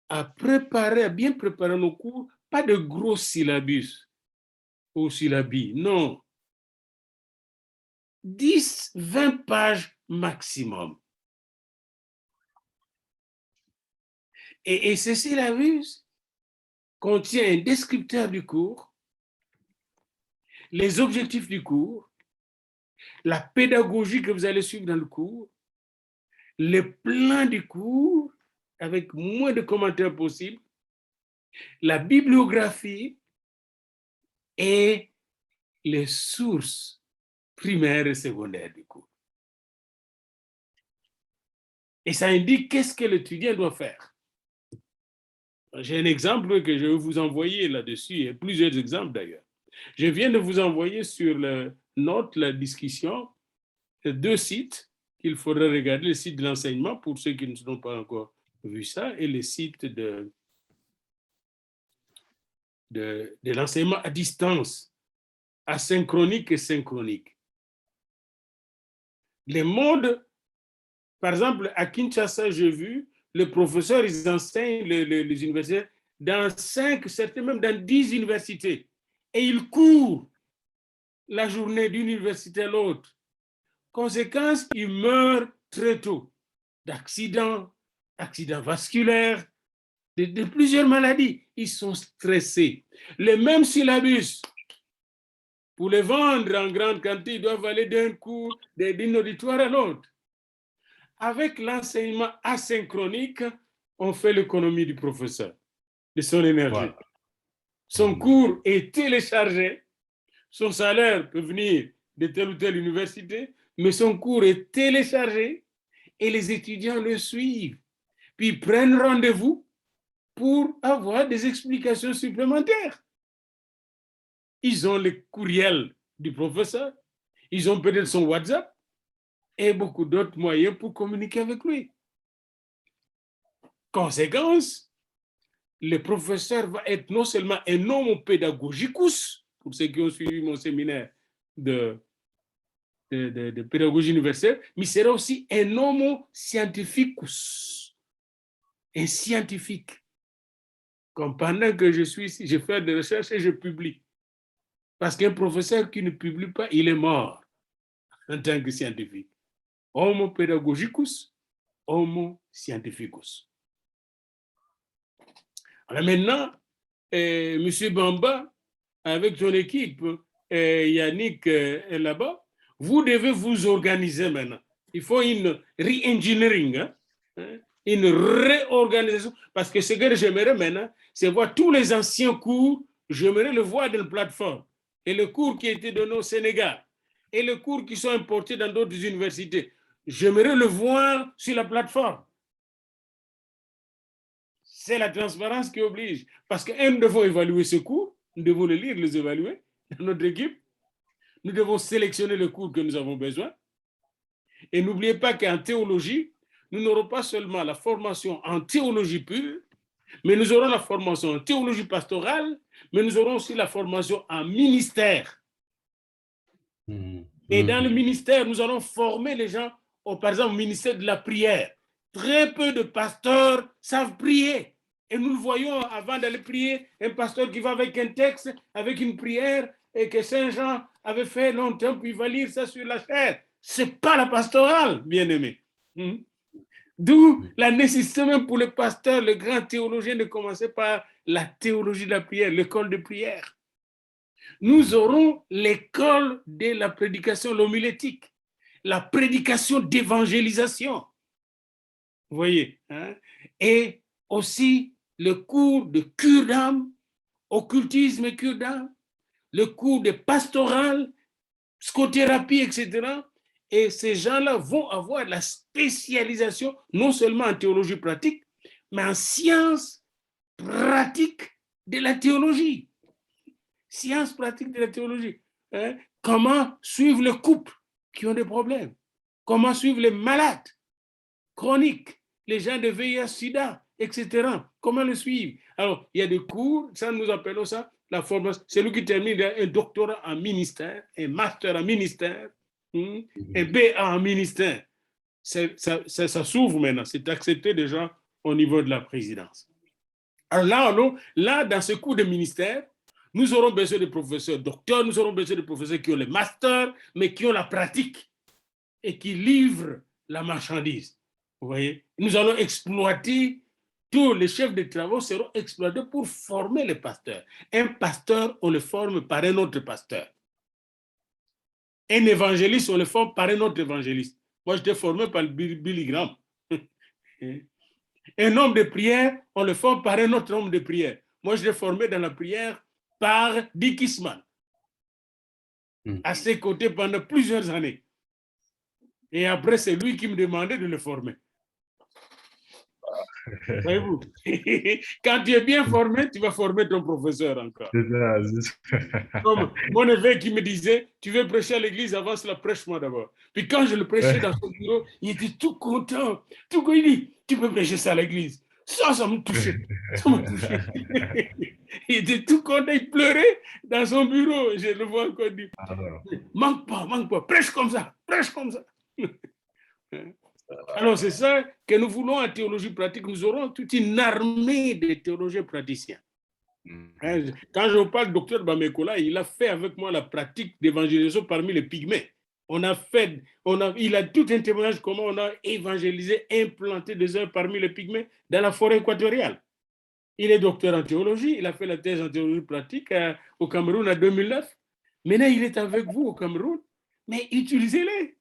à préparer, à bien préparer nos cours, pas de gros syllabus ou syllabi, non. 10, 20 pages maximum. Et ce syllabus contient un descripteur du cours, les objectifs du cours, la pédagogie que vous allez suivre dans le cours, le plan du cours avec moins de commentaires possibles, la bibliographie et les sources primaires et secondaires du cours. Et ça indique qu'est-ce que l'étudiant doit faire. J'ai un exemple que je vais vous envoyer là-dessus, et plusieurs exemples d'ailleurs. Je viens de vous envoyer sur la note, la discussion, 2 sites qu'il faudrait regarder, le site de l'enseignement pour ceux qui n'ont pas encore vu ça, et le site de l'enseignement à distance, asynchronique et synchronique. Les modes, par exemple, à Kinshasa, j'ai vu, les professeurs, ils enseignent les universités dans 5, certains même dans 10 universités. Et ils courent la journée d'une université à l'autre. Conséquence, ils meurent très tôt d'accidents, accidents vasculaires, de plusieurs maladies. Ils sont stressés. Les mêmes syllabus, pour les vendre en grande quantité, ils doivent aller d'un cours, d'un auditoire à l'autre. Avec l'enseignement asynchronique, on fait l'économie du professeur, de son énergie. Wow. Son cours est téléchargé, son salaire peut venir de telle ou telle université, mais son cours est téléchargé et les étudiants le suivent, puis prennent rendez-vous pour avoir des explications supplémentaires. Ils ont le courriel du professeur, ils ont peut-être son WhatsApp et beaucoup d'autres moyens pour communiquer avec lui. Conséquence, le professeur va être non seulement un homo pédagogicus, pour ceux qui ont suivi mon séminaire de pédagogie universelle, mais il sera aussi un homo scientificus, un scientifique. Comme pendant que je suis ici, je fais des recherches et je publie. Parce qu'un professeur qui ne publie pas, il est mort en tant que scientifique. Homo pedagogicus, homo scientificus. Alors maintenant, M. Bamba, avec son équipe, Yannick est là-bas, vous devez vous organiser maintenant. Il faut une re-engineering, hein? une réorganisation, parce que ce que j'aimerais maintenant, c'est voir tous les anciens cours, j'aimerais le voir dans la plateforme, et le cours qui a été donné au Sénégal, et les cours qui sont importés dans d'autres universités, j'aimerais le voir sur la plateforme. C'est la transparence qui oblige, parce que nous devons évaluer ce cours, nous devons les lire, les évaluer dans notre équipe, nous devons sélectionner le cours que nous avons besoin, et n'oubliez pas qu'en théologie, nous n'aurons pas seulement la formation en théologie pure, mais nous aurons la formation en théologie pastorale, mais nous aurons aussi la formation en ministère. Et dans le ministère, nous allons former les gens, par exemple, au ministère de la prière. Très peu de pasteurs savent prier. Et nous le voyons avant d'aller prier, un pasteur qui va avec un texte, avec une prière, et que Saint Jean avait fait longtemps, puis il va lire ça sur la chair. Ce n'est pas la pastorale, bien-aimé. D'où la nécessité même pour le pasteur, le grand théologien, de commencer par la théologie de la prière, l'école de prière. Nous aurons l'école de la prédication, l'homilétique, la prédication d'évangélisation. Vous voyez, hein? Et aussi le cours de cure d'âme, occultisme et cure d'âme, le cours de pastoral, scothérapie, etc. Et ces gens-là vont avoir la spécialisation, non seulement en théologie pratique, mais en sciences pratiques de la théologie. Sciences pratiques de la théologie. Hein? Comment suivre les couples qui ont des problèmes? Comment suivre les malades chroniques, les gens de VIH-Sida, etc. Comment le suivre? Alors, il y a des cours, ça nous appelons ça la formation. C'est lui qui termine un doctorat en ministère, un master en ministère, un BA en ministère. Ça s'ouvre maintenant, c'est accepté déjà au niveau de la présidence. Alors là, dans ce cours de ministère, nous aurons besoin de professeurs docteurs, nous aurons besoin de professeurs qui ont le master, mais qui ont la pratique et qui livrent la marchandise. Vous voyez, nous allons exploiter, tous les chefs de travaux seront exploités pour former les pasteurs. Un pasteur, on le forme par un autre pasteur. Un évangéliste, on le forme par un autre évangéliste. Moi, j'étais formé par Billy Graham. Un homme de prière, on le forme par un autre homme de prière. Moi, j'étais formé dans la prière par Dick Eastman, à ses côtés pendant plusieurs années. Et après, c'est lui qui me demandait de le former. Voyez-vous, quand tu es bien formé, tu vas former ton professeur encore. Comme mon évêque qui me disait, tu veux prêcher à l'église, avance la prêche-moi d'abord. Puis quand je le prêchais dans son bureau, il était tout content. Tout quand il dit, tu peux prêcher ça à l'église. Ça me touchait. Ça me touchait. Il était tout content, il pleurait dans son bureau. Je le vois encore dire, manque pas, prêche comme ça, prêche comme ça. Alors, c'est ça que nous voulons en théologie pratique. Nous aurons toute une armée de théologiens praticiens. Quand je parle du docteur Bamekola, il a fait avec moi la pratique d'évangélisation parmi les pygmées. Il a tout un témoignage comment on a évangélisé, implanté des œuvres parmi les pygmées dans la forêt équatoriale. Il est docteur en théologie, il a fait la thèse en théologie pratique au Cameroun en 2009. Maintenant, il est avec vous au Cameroun, mais utilisez-les.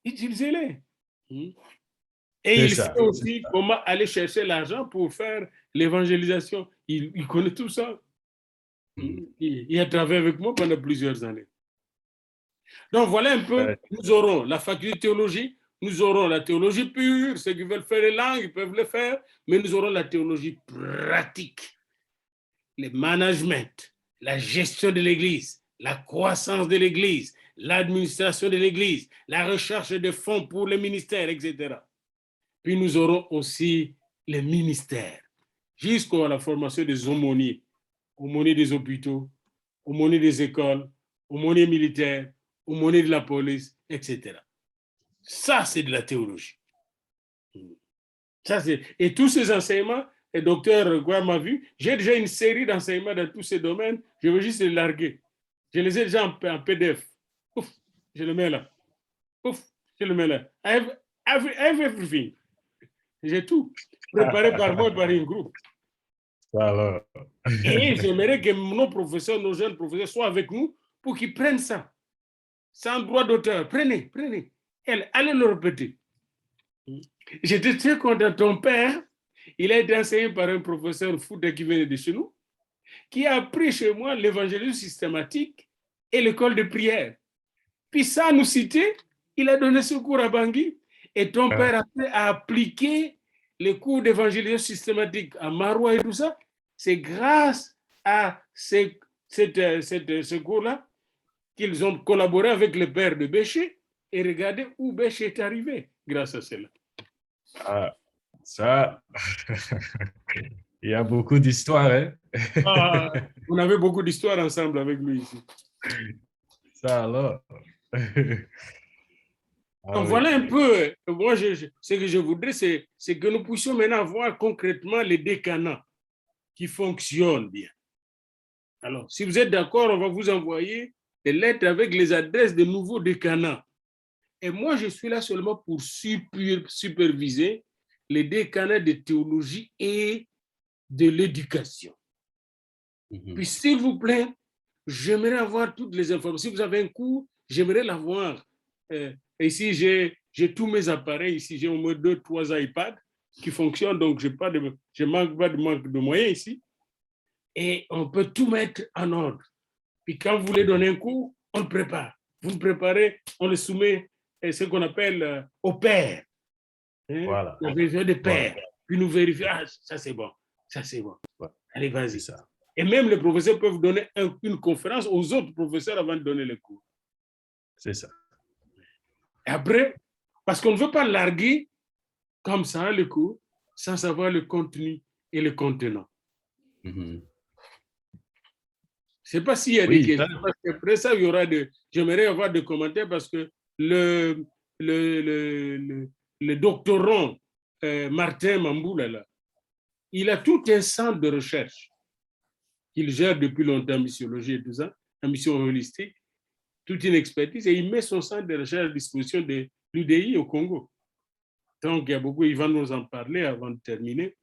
Utilisez-les. Et il sait aussi comment aller chercher l'argent pour faire l'évangélisation. Il connaît tout ça. Il a travaillé avec moi pendant plusieurs années. Donc voilà un peu, nous aurons la faculté de théologie, nous aurons la théologie pure, ceux qui veulent faire les langues, ils peuvent le faire, mais nous aurons la théologie pratique, le management, la gestion de l'Église, la croissance de l'Église, l'administration de l'Église, la recherche de fonds pour le ministère, etc. Puis nous aurons aussi les ministères, jusqu'à la formation des aumôniers, aumôniers des hôpitaux, aumôniers des écoles, aumôniers militaires, aumôniers de la police, etc. Ça, c'est de la théologie. Et tous ces enseignements, le docteur Gouin m'a vu, j'ai déjà une série d'enseignements dans tous ces domaines, je veux juste les larguer. Je les ai déjà en PDF. Ouf, je le mets là. Ouf, je le mets là. I have everything. J'ai tout préparé par moi et par un groupe. Alors. Et j'aimerais que nos professeurs, nos jeunes professeurs soient avec nous pour qu'ils prennent ça. Sans droit d'auteur. Prenez. Allez le répéter. J'étais très content. Ton père, il a été enseigné par un professeur Fouta qui venait de chez nous, qui a appris chez moi l'évangélisme systématique et l'école de prière. Puis sans nous citer, il a donné ce cours à Bangui. Et ton père a appliqué les cours d'évangélisme systématique à Maroua et tout ça. C'est grâce à ce cours-là qu'ils ont collaboré avec le père de Béché. Et regardez où Béché est arrivé grâce à cela. Ah, ça, il y a beaucoup d'histoires. Hein? On avait beaucoup d'histoires ensemble avec lui ici. Ça alors. Donc, voilà un peu, moi, ce que je voudrais, c'est que nous puissions maintenant voir concrètement les décanats qui fonctionnent bien. Alors, si vous êtes d'accord, on va vous envoyer des lettres avec les adresses des nouveaux décanats. Et moi, je suis là seulement pour superviser les décanats de théologie et de l'éducation. Puis, s'il vous plaît, j'aimerais avoir toutes les informations. Si vous avez un cours, j'aimerais l'avoir. Ici, j'ai tous mes appareils. Ici, j'ai au moins 2-3 iPads qui fonctionnent, donc je ne manque pas de moyens ici. Et on peut tout mettre en ordre. Puis quand vous voulez donner un cours, on le prépare. Vous le préparez, on le soumet, ce qu'on appelle au père. Hein? Voilà. La vérification des pères. Voilà. Puis nous vérifions, ça c'est bon, ça c'est bon. Voilà. Allez, vas-y. Ça. Et même les professeurs peuvent donner une conférence aux autres professeurs avant de donner le cours. C'est ça. Et après, parce qu'on ne veut pas larguer comme ça le cours sans savoir le contenu et le contenant. Je ne sais pas s'il y a des questions. Parce qu'après ça, il y aura j'aimerais avoir des commentaires parce que le doctorant Martin Mamboula, là, il a tout un centre de recherche qu'il gère depuis longtemps en missiologie et tout ça, en mission holistique, toute une expertise, et il met son centre de recherche à disposition de l'UDI au Congo. Donc, il y a beaucoup, il va nous en parler avant de terminer.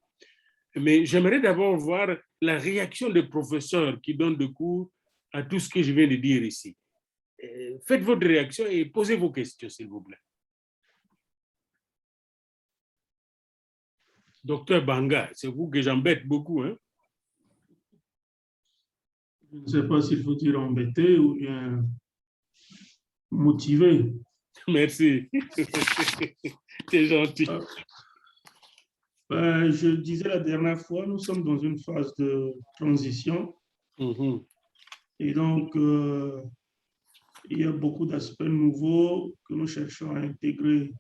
Mais j'aimerais d'abord voir la réaction des professeurs qui donnent des cours à tout ce que je viens de dire ici. Faites votre réaction et posez vos questions, s'il vous plaît. Docteur Banga, c'est vous que j'embête beaucoup, hein? Je ne sais pas s'il faut dire embêté ou bien motivé. Merci. C'est gentil. Je disais la dernière fois, nous sommes dans une phase de transition. Et donc, il y a beaucoup d'aspects nouveaux que nous cherchons à intégrer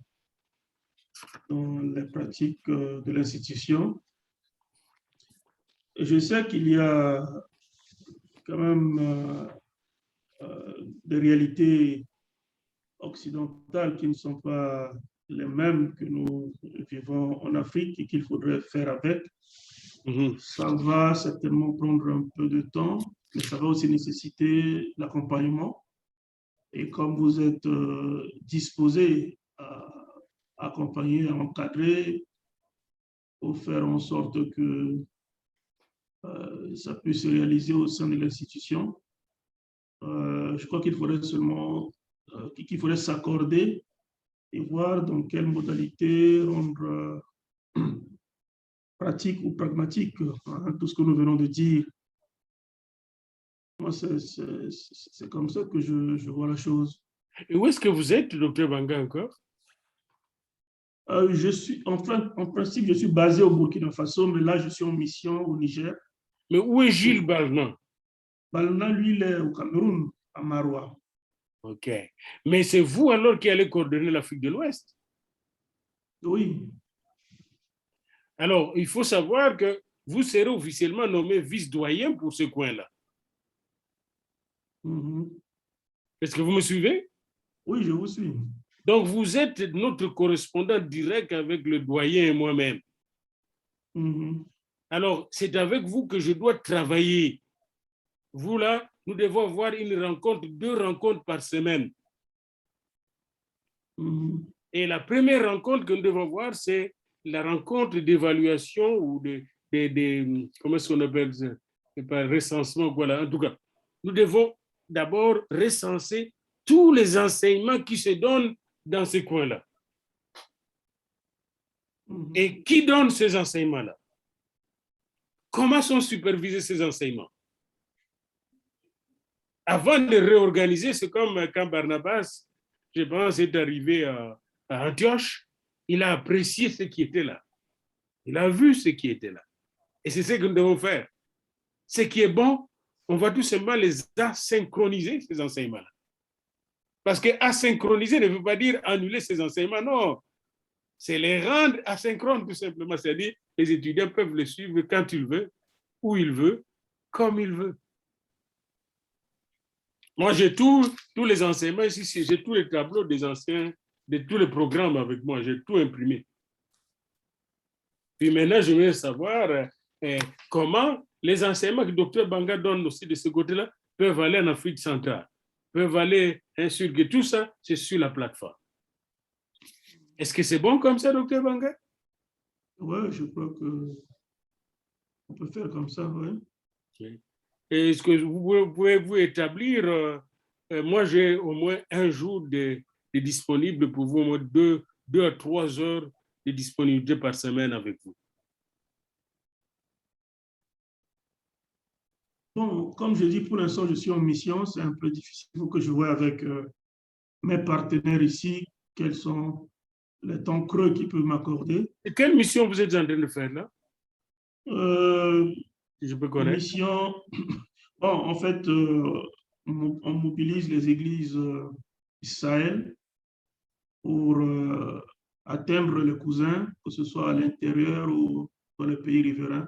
dans les pratiques de l'institution. Je sais qu'il y a quand même des réalités occidentales qui ne sont pas les mêmes que nous vivons en Afrique et qu'il faudrait faire avec. Ça va certainement prendre un peu de temps, mais ça va aussi nécessiter l'accompagnement. Et comme vous êtes disposé à accompagner, à encadrer, pour faire en sorte que ça puisse se réaliser au sein de l'institution, je crois qu'il faudrait seulement qu'il faudrait s'accorder et voir dans quelle modalité rendre pratique ou pragmatique tout ce que nous venons de dire. Moi, c'est comme ça que je vois la chose. Et où est-ce que vous êtes, docteur Banga, encore? Je suis, enfin, en principe, je suis basé au Burkina Faso, mais là, je suis en mission au Niger. Mais où est Gilles Balna? Balna, lui, il est au Cameroun, à Maroua. OK. Mais c'est vous alors qui allez coordonner l'Afrique de l'Ouest? Oui. Alors, il faut savoir que vous serez officiellement nommé vice-doyen pour ce coin-là. Est-ce que vous me suivez? Oui, je vous suis. Donc, vous êtes notre correspondant direct avec le doyen et moi-même. Alors, c'est avec vous que je dois travailler. Vous, là, nous devons avoir une rencontre, 2 rencontres par semaine. Et la première rencontre que nous devons avoir, c'est la rencontre d'évaluation ou comment est-ce qu'on appelle ça? C'est pas recensement, voilà. En tout cas, nous devons d'abord recenser tous les enseignements qui se donnent dans ces coins-là. Et qui donne ces enseignements-là? Comment sont supervisés ces enseignements? Avant de réorganiser, c'est comme quand Barnabas, je pense, est arrivé à Antioche, il a apprécié ce qui était là. Il a vu ce qui était là. Et c'est ce que nous devons faire. Ce qui est bon, on va tout simplement les asynchroniser, ces enseignements-là. Parce que asynchroniser ne veut pas dire annuler ces enseignements, non. C'est les rendre asynchrones, tout simplement. C'est-à-dire, les étudiants peuvent les suivre quand ils veulent, où ils veulent, comme ils veulent. Moi, j'ai tous les enseignements ici, j'ai tous les tableaux des anciens, de tous les programmes avec moi, j'ai tout imprimé. Puis maintenant, je veux savoir comment les enseignements que le docteur Banga donne aussi de ce côté-là peuvent aller en Afrique centrale, peuvent aller sur que tout ça, c'est sur la plateforme. Est-ce que c'est bon comme ça, docteur Banga? Oui, je crois qu'on peut faire comme ça, oui. Okay. Est-ce que vous pouvez vous établir, moi j'ai au moins un jour de disponible pour vous, au moins 2 à 3 heures de disponibilité par semaine avec vous. Bon, comme je dis, pour l'instant, je suis en mission, c'est un peu difficile. Il faut que je vois avec mes partenaires ici quels sont les temps creux qu'ils peuvent m'accorder. Et quelle mission vous êtes en train de faire là? Si je peux connaître. Mission, bon, en fait, on mobilise les églises du Sahel pour atteindre les cousins, que ce soit à l'intérieur ou dans les pays riverains.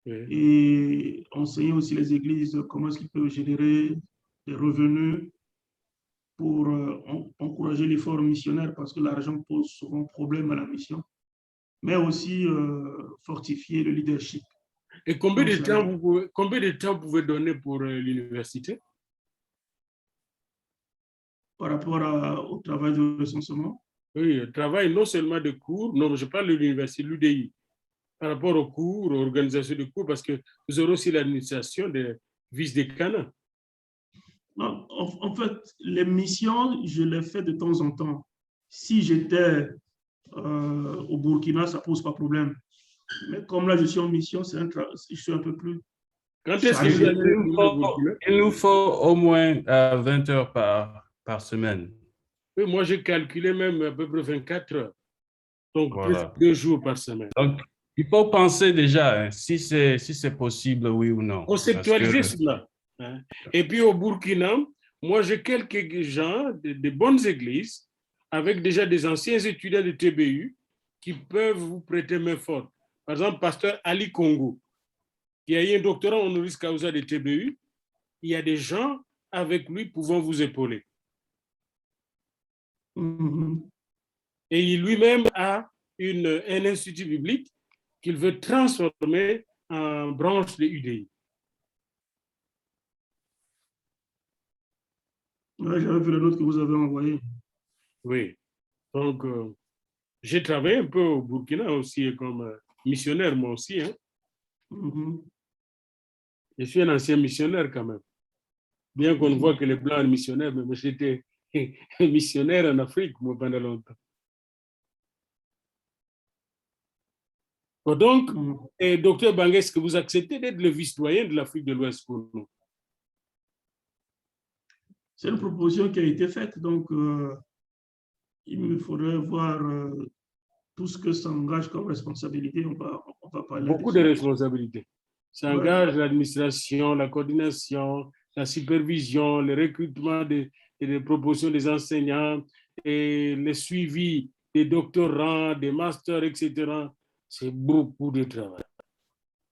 Oui. Et enseigner aussi les églises comment est-ce qu'ils peuvent générer des revenus pour encourager l'effort missionnaire, parce que l'argent pose souvent problème à la mission, mais aussi fortifier le leadership. Et combien de temps vous pouvez donner pour l'université? Par rapport au travail de recensement? Oui, le travail non seulement de cours, non, je parle de l'université, l'UDI, par rapport aux cours, aux organisations de cours, parce que vous aurez aussi l'administration des vice-décanats. Non, en fait, les missions, je les fais de temps en temps. Si j'étais au Burkina, ça ne pose pas de problème. Mais comme là, je suis en mission, je suis un peu plus... Quand est-ce que vous allez il nous faut au moins 20 heures par semaine. Oui, moi, j'ai calculé même à peu près 24 heures. Donc, voilà. plus de 2 jours par semaine. Donc, il faut penser déjà si c'est possible, oui ou non. Conceptualiser cela. Hein. Et puis, au Burkina, moi, j'ai quelques gens de bonnes églises avec déjà des anciens étudiants de TBU qui peuvent vous prêter main forte. Par exemple, pasteur Ali Congo, qui a eu un doctorat honoris causa de TBU, il y a des gens avec lui pouvant vous épauler. Et lui-même a un institut biblique qu'il veut transformer en branche de UDI. Oui, j'avais vu le note que vous avez envoyé. Oui. Donc, j'ai travaillé un peu au Burkina aussi comme missionnaire, moi aussi. Hein. Je suis un ancien missionnaire quand même. Bien qu'on voit que les Blancs sont missionnaires, mais j'étais missionnaire en Afrique, moi, pendant longtemps. Donc, docteur Banga, est-ce que vous acceptez d'être le vice-doyen de l'Afrique de l'Ouest pour nous? C'est une proposition qui a été faite, donc il me faudrait voir tout ce que ça engage comme responsabilité. On va parler. Beaucoup de responsabilités. Ça engage l'administration, la coordination, la supervision, le recrutement des propositions des enseignants, et le suivi des doctorants, des masters, etc. C'est beaucoup de travail.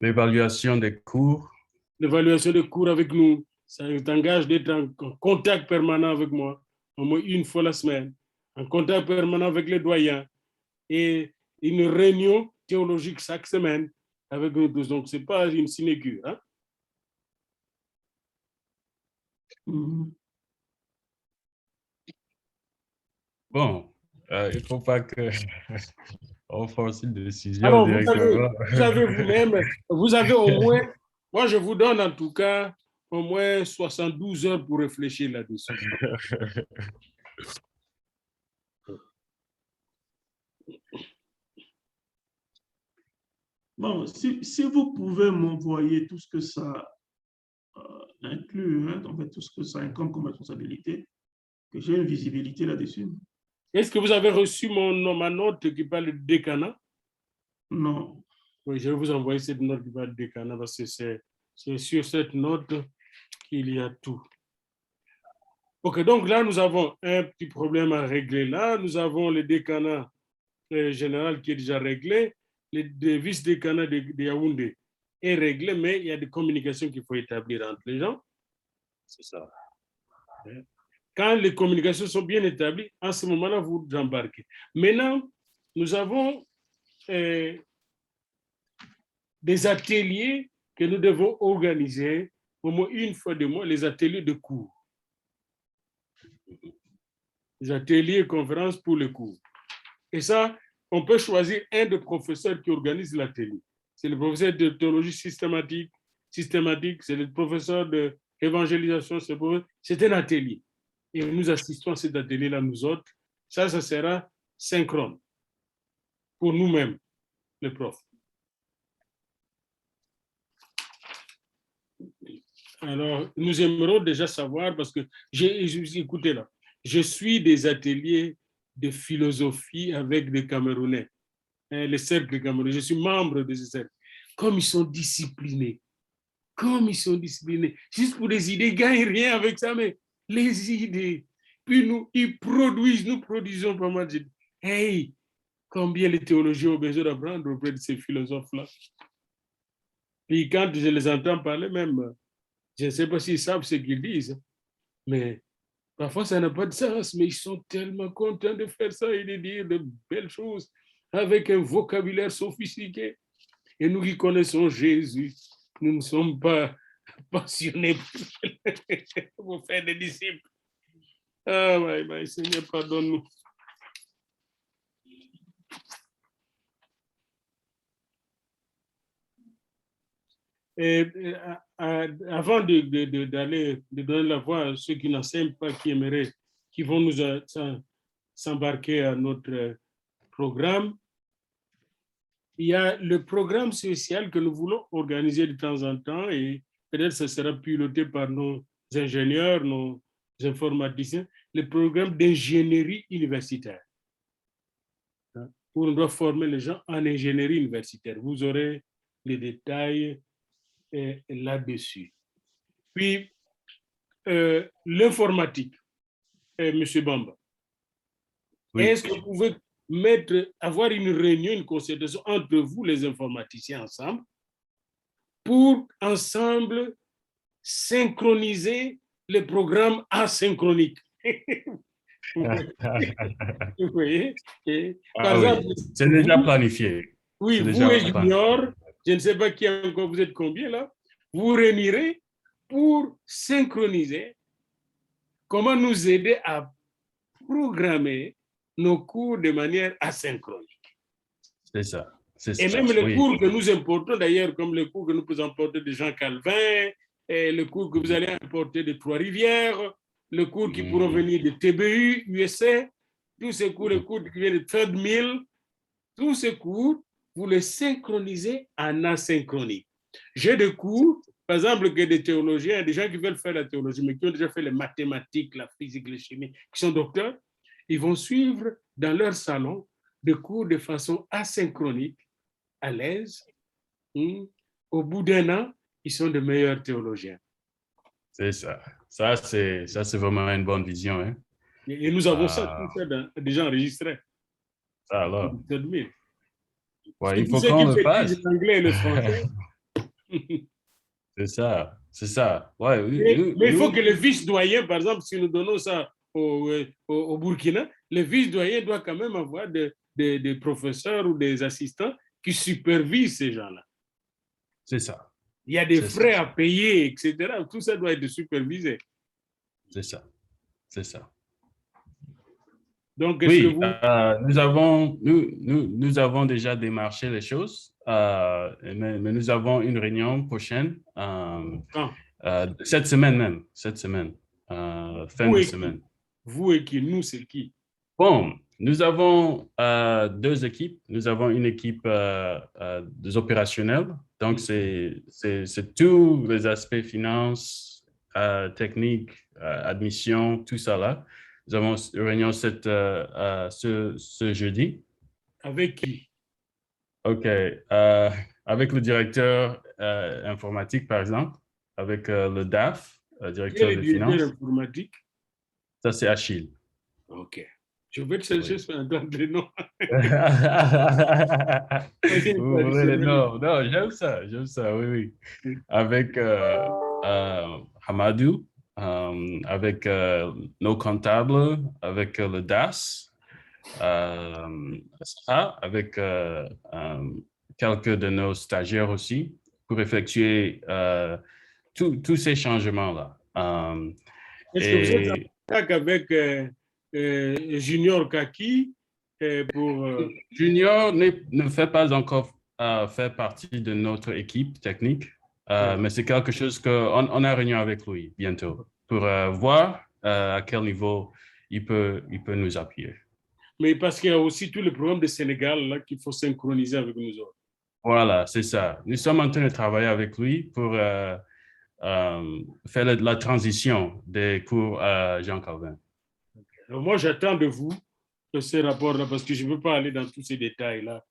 L'évaluation des cours. L'évaluation des cours avec nous, ça t'engage d'être en contact permanent avec moi, au moins une fois la semaine, en contact permanent avec les doyens, et une réunion théologique chaque semaine avec nous tous. Donc, ce n'est pas une sinécure. Hein? Bon, il ne faut pas que on force une décision. Alors, vous avez au moins, moi je vous donne en tout cas au moins 72 heures pour réfléchir là-dessus. Bon, si vous pouvez m'envoyer tout ce que ça inclut, hein, en fait, tout ce que ça incombe comme responsabilité, que j'ai une visibilité là-dessus. Est-ce que vous avez reçu ma note qui parle de décanat? Non. Oui, je vais vous envoyer cette note qui parle de décanat parce que c'est sur cette note qu'il y a tout. OK, donc là, nous avons un petit problème à régler là. Nous avons le décanat général qui est déjà réglé. Le vice-décanat de Yaoundé est réglé, mais il y a des communications qu'il faut établir entre les gens. C'est ça. Quand les communications sont bien établies, en ce moment-là, vous embarquez. Maintenant, nous avons des ateliers que nous devons organiser au moins une fois de mois, les ateliers de cours. Les ateliers et conférences pour les cours. Et ça, on peut choisir un des professeurs qui organise l'atelier. C'est le professeur de théologie systématique, c'est le professeur d'évangélisation, c'est un atelier. Et nous assistons à cet atelier-là, nous autres. Ça sera synchrone pour nous-mêmes, les profs. Alors, nous aimerons déjà savoir, parce que écoutez là, je suis des ateliers de philosophie avec des Camerounais, les cercles camerounais, je suis membre de ces cercles. Comme ils sont disciplinés, juste pour des idées, ils ne gagnent rien avec ça, mais les idées, puis nous produisons pas mal d'idées. Hey, combien les théologiens ont besoin d'apprendre auprès de ces philosophes-là. Puis quand je les entends parler même, je ne sais pas s'ils savent ce qu'ils disent, mais parfois ça n'a pas de sens, mais ils sont tellement contents de faire ça et de dire de belles choses avec un vocabulaire sophistiqué. Et nous qui connaissons Jésus, nous ne sommes pas passionnés pour faire des disciples. Ah, ouais, Seigneur, pardonne-nous. Avant de donner la voix à ceux qui n'enseignent pas, qui vont nous s'embarquer à notre programme, il y a le programme social que nous voulons organiser de temps en temps et peut-être ce sera piloté par nos ingénieurs, nos informaticiens, le programme d'ingénierie universitaire. Où on doit former les gens en ingénierie universitaire. Vous aurez les détails là-dessus. Puis, l'informatique, M. Bamba. Oui. Est-ce que vous pouvez avoir une réunion, une concertation entre vous, les informaticiens, ensemble, pour ensemble synchroniser les programmes asynchroniques? Vous voyez? Par exemple, oui. C'est déjà planifié. Oui, vous et Junior, je ne sais pas qui encore, vous êtes combien là, vous réunirez pour synchroniser comment nous aider à programmer nos cours de manière asynchronique. C'est ça. Et même les cours que nous importons, d'ailleurs, comme le cours que nous pouvons importer de Jean Calvin, et le cours que vous allez importer de Trois-Rivières, le cours qui pourront venir de TBU, USA, tous ces cours, les cours qui viennent de Third Mill, tous ces cours, vous les synchronisez en asynchronique. J'ai des cours, par exemple, que des théologiens, des gens qui veulent faire la théologie, mais qui ont déjà fait les mathématiques, la physique, la chimie, qui sont docteurs, ils vont suivre dans leur salon des cours de façon asynchronique, à l'aise. Au bout d'un an, ils sont de meilleurs théologiens. C'est ça. Ça, c'est vraiment une bonne vision. Hein? Et nous avons ça, tout ça déjà enregistré. Ça alors. Ouais, il faut qu'on le fasse. L'anglais et le français. C'est ça. Ouais, mais il faut que le vice-doyen, par exemple, si nous donnons ça au Burkina, le vice-doyen doit quand même avoir des professeurs ou des assistants qui supervisent ces gens-là. C'est ça. Il y a des frais à payer, etc. Tout ça doit être supervisé. C'est ça. C'est ça. Donc, oui, nous avons déjà démarché les choses, mais nous avons une réunion prochaine, cette semaine même, fin de semaine. Vous et qui? Nous, c'est qui? Bon, Nous avons deux équipes. Nous avons une équipe des opérationnels. Donc, c'est tous les aspects finances, techniques, admission, tout ça là. Nous avons une réunion ce jeudi. Avec qui? OK. Avec le directeur informatique, par exemple, avec le DAF, directeur Quel est des le directeur finances. informatique? Ça, c'est Achille. OK. Je vais te chercher sur un temps de nom. Vous voulez les noms? Non, j'aime ça, oui. Avec Hamadou, avec nos comptables, avec le DAS, avec quelques de nos stagiaires aussi, pour effectuer tous ces changements-là. Est-ce que vous êtes en contact avec Junior Kaki pour... Junior ne fait pas encore faire partie de notre équipe technique, mais c'est quelque chose qu'on a réuni avec lui bientôt pour voir à quel niveau il peut nous appuyer. Mais parce qu'il y a aussi tout le programme de Sénégal là qu'il faut synchroniser avec nous autres. Voilà, c'est ça. Nous sommes en train de travailler avec lui pour faire la transition des cours à Jean Calvin. Alors moi, j'attends de vous ces rapports-là parce que je ne veux pas aller dans tous ces détails-là.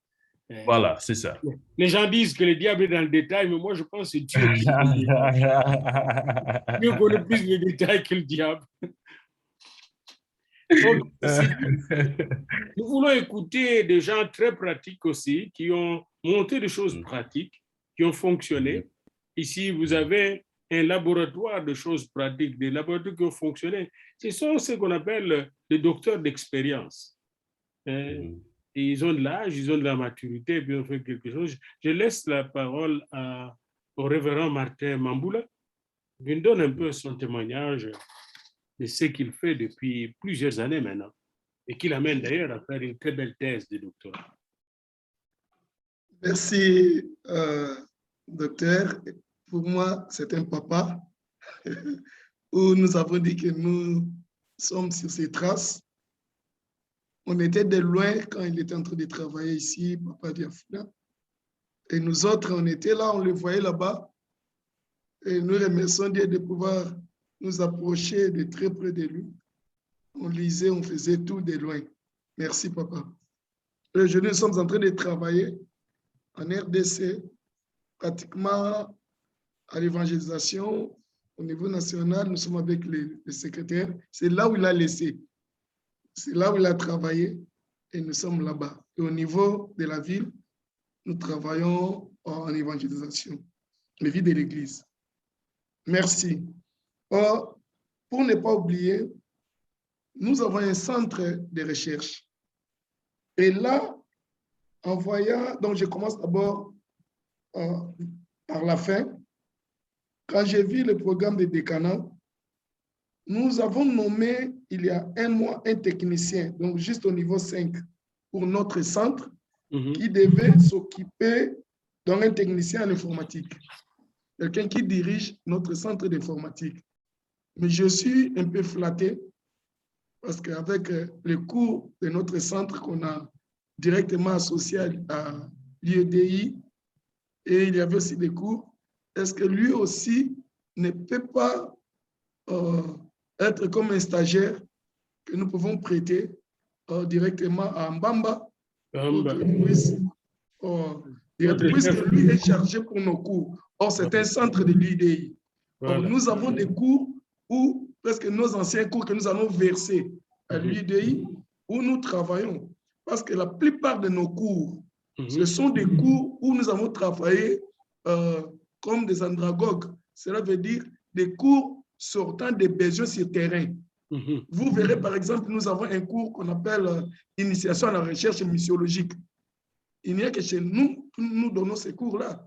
Voilà, c'est ça. Les gens disent que le diable est dans le détail, mais moi, je pense que c'est Dieu qui est dans le détail. Dieu connaît plus les détails que le diable. Donc, nous voulons écouter des gens très pratiques aussi, qui ont monté des choses pratiques, qui ont fonctionné. Ici, vous avez un laboratoire de choses pratiques, des laboratoires qui ont fonctionné. Ce sont ce qu'on appelle les docteurs d'expérience. Ils ont de l'âge, ils ont de la maturité, puis ils ont fait quelque chose. Je laisse la parole au révérend Martin Mamboula, qui nous donne un peu son témoignage de ce qu'il fait depuis plusieurs années maintenant, et qui l'amène d'ailleurs à faire une très belle thèse de doctorat. Merci, docteur. Pour moi, c'est un papa où nous avons dit que nous sommes sur ses traces. On était de loin quand il était en train de travailler ici, Papa Diafuna. Et nous autres, on était là, on le voyait là-bas. Et nous remercions Dieu de pouvoir nous approcher de très près de lui. On lisait, on faisait tout de loin. Merci, Papa. Aujourd'hui, nous sommes en train de travailler en RDC, pratiquement à l'évangélisation au niveau national. Nous sommes avec le secrétaire. C'est là où il a laissé. C'est là où il a travaillé et nous sommes là-bas. Et au niveau de la ville, nous travaillons en évangélisation, la vie de l'Église. Merci. Or, pour ne pas oublier, nous avons un centre de recherche. Et là, en voyant, donc je commence d'abord par la fin. Quand j'ai vu le programme de décanat, nous avons nommé il y a un mois un technicien, donc juste au niveau 5, pour notre centre, qui devait s'occuper d'un technicien en informatique, quelqu'un qui dirige notre centre d'informatique. Mais je suis un peu flatté parce qu'avec les cours de notre centre qu'on a directement associé à l'IEDI, et il y avait aussi des cours, est-ce que lui aussi ne peut pas être comme un stagiaire que nous pouvons prêter directement à Mbamba pour qu'il puisse, puisque lui est chargé pour nos cours. Or, c'est un centre de l'IDI. Voilà. Nous avons des cours où presque nos anciens cours que nous allons verser à l'IDI, où nous travaillons. Parce que la plupart de nos cours, ce sont des cours où nous avons travaillé comme des andragogues. Cela veut dire des cours sortant des besoins sur terrain. Vous verrez, par exemple, nous avons un cours qu'on appelle Initiation à la recherche missiologique. Il n'y a que chez nous que nous donnons ces cours-là.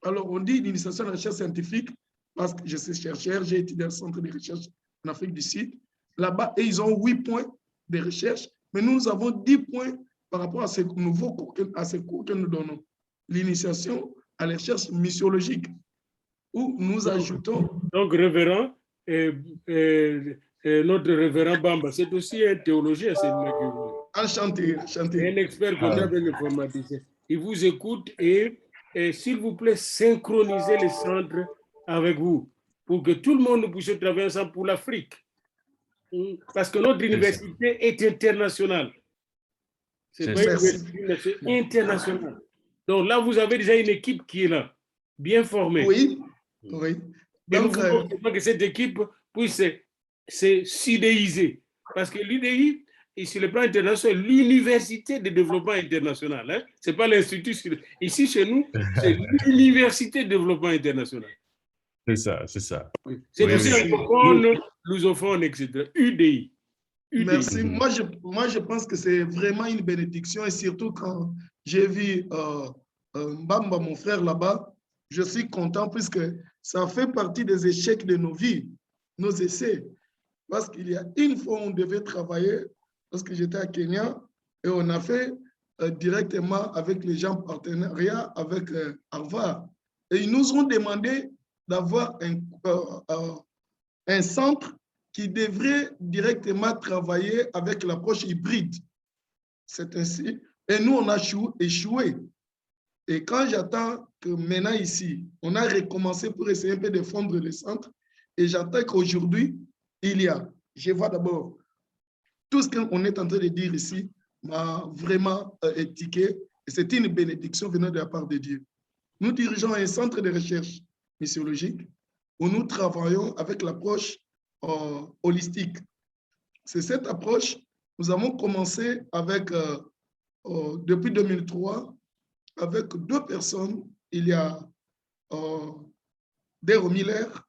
Alors, on dit l'initiation à la recherche scientifique parce que je suis chercheur, j'ai étudié au centre de recherche en Afrique du Sud. Là-bas, et ils ont 8 points de recherche, mais nous avons 10 points par rapport à ces nouveaux cours, à ces cours que nous donnons. L'initiation à la recherche missiologique, où nous ajoutons... Donc, révérend, notre révérend Bamba, c'est aussi un théologien, c'est Enchanté, un enchanté. expert comptable et informaticien. Il vous écoute et s'il vous plaît, synchronisez les centres avec vous pour que tout le monde puisse travailler ensemble pour l'Afrique. Parce que notre université est internationale. C'est pas une université internationale. Donc là, vous avez déjà une équipe qui est là, bien formée. Oui, oui. Et nous Donc, voulons que cette équipe puisse se sidéiser. Parce que l'UDI, et sur le plan international, l'université de développement international. Hein? Ce n'est pas l'institut. Ici, chez nous, c'est l'université de développement international. C'est ça, c'est ça. C'est Oui, aussi oui. anglophone, lusophone, etc. UDI. Merci. Moi, je pense que c'est vraiment une bénédiction et surtout quand j'ai vu Mbamba, mon frère, là-bas, je suis content puisque ça fait partie des échecs de nos vies, nos essais. Parce qu'il y a une fois, on devait travailler, parce que j'étais à Kenya, et on a fait directement avec les gens partenariat avec Harvard. Et ils nous ont demandé d'avoir un centre qui devrait directement travailler avec l'approche hybride. C'est ainsi. Et nous, on a échoué. Et quand j'attends que maintenant ici, on a recommencé pour essayer un peu de fondre le centre, et j'attends qu'aujourd'hui, je vois d'abord, tout ce qu'on est en train de dire ici m'a vraiment étiqué, et c'est une bénédiction venant de la part de Dieu. Nous dirigeons un centre de recherche missiologique où nous travaillons avec l'approche holistique. C'est cette approche, nous avons commencé avec, depuis 2003, avec 2 personnes. Il y a Dero Miller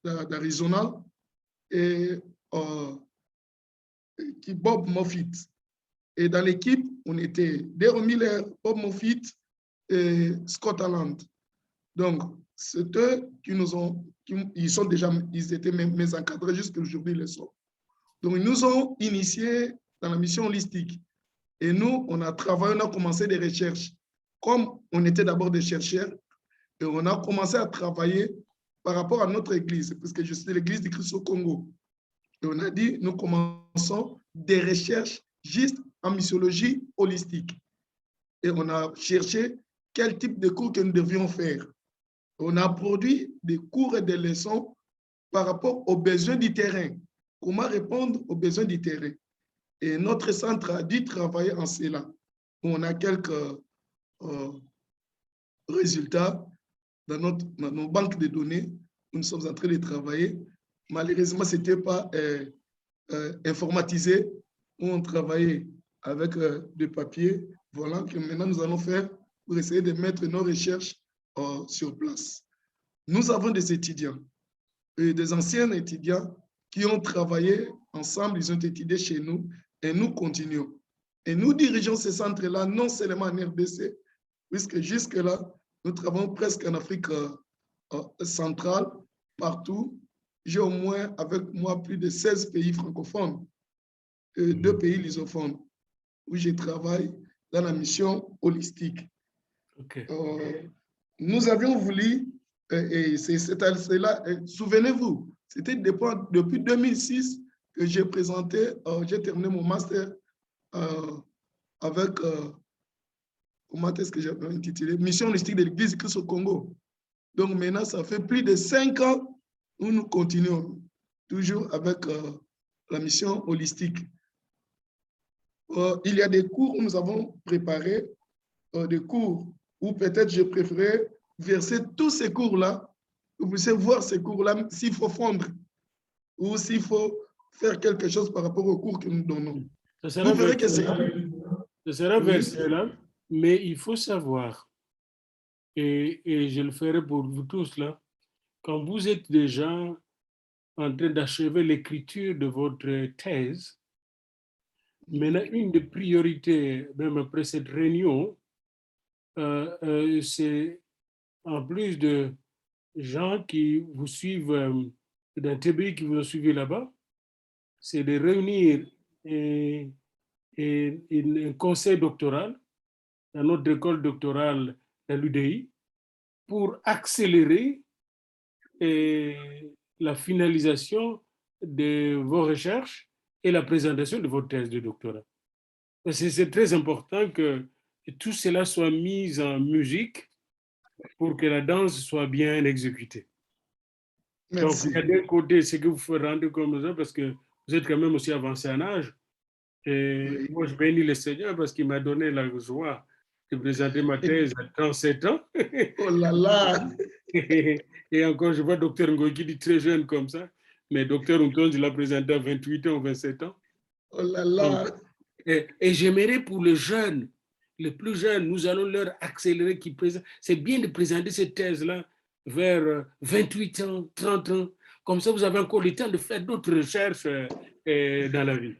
d'Arizona et Bob Moffitt. Et dans l'équipe, on était Dero Miller, Bob Moffitt et Scott Alland. Donc, c'est eux qui nous ont, ils étaient même mes encadrés jusqu'à aujourd'hui, ils le sont. Donc, ils nous ont initiés dans la mission holistique. Et nous, on a travaillé, on a commencé des recherches. Comme on était d'abord des chercheurs, et on a commencé à travailler par rapport à notre église, parce que je suis de l'église du Christ au Congo. Et on a dit, nous commençons des recherches juste en missiologie holistique. Et on a cherché quel type de cours que nous devions faire. On a produit des cours et des leçons par rapport aux besoins du terrain. Comment répondre aux besoins du terrain? Et notre centre a dû travailler en cela. On a quelques résultats dans nos banques de données où nous sommes en train de travailler. Malheureusement, ce n'était pas informatisé, où on travaillait avec des papiers. Voilà que maintenant nous allons faire pour essayer de mettre nos recherches sur place. Nous avons des étudiants, et des anciens étudiants qui ont travaillé ensemble, ils ont étudié chez nous et nous continuons. Et nous dirigeons ces centres-là non seulement en RDC, puisque jusque-là, nous travaillons presque en Afrique centrale, partout. J'ai au moins avec moi plus de 16 pays francophones et 2 pays lusophones où je travaille dans la mission holistique. Okay. Nous avions voulu, et c'est là, souvenez-vous, c'était depuis 2006 que j'ai présenté, j'ai terminé mon master avec, comment est-ce que j'ai intitulé, Mission holistique de l'Église du Christ au Congo. Donc maintenant, ça fait plus de 5 ans où nous continuons, toujours avec la mission holistique. Il y a des cours où nous avons préparé, des cours où peut-être je préférais verser tous ces cours-là. Vous pouvez voir ces cours-là, s'il faut fondre ou s'il faut faire quelque chose par rapport aux cours que nous donnons. Vous verrez que c'est... Ce sera versé là, mais il faut savoir, et je le ferai pour vous tous là, quand vous êtes déjà en train d'achever l'écriture de votre thèse, maintenant, une des priorités, même après cette réunion, c'est en plus de gens qui vous suivent, d'un TBI qui vous ont suivi là-bas, c'est de réunir un conseil doctoral dans notre école doctorale à l'UDI pour accélérer la finalisation de vos recherches et la présentation de votre thèse de doctorat. Parce que c'est très important que tout cela soit mis en musique pour que la danse soit bien exécutée. Merci. Donc, il y a d'un côté ce que vous faites rendre comme ça, parce que vous êtes quand même aussi avancé en âge. Et Oui. moi, je bénis le Seigneur parce qu'il m'a donné la joie de présenter ma thèse à 37 ans. Oh là là. Et encore, je vois docteur Ngoy qui dit très jeune comme ça, mais docteur Ntonzi l'a présenté à 28 ans ou 27 ans. Oh là là. Donc, et j'aimerais pour les jeunes, les plus jeunes, nous allons leur accélérer qu'ils présentent. C'est bien de présenter cette thèse-là vers 28 ans, 30 ans. Comme ça, vous avez encore le temps de faire d'autres recherches dans la vie.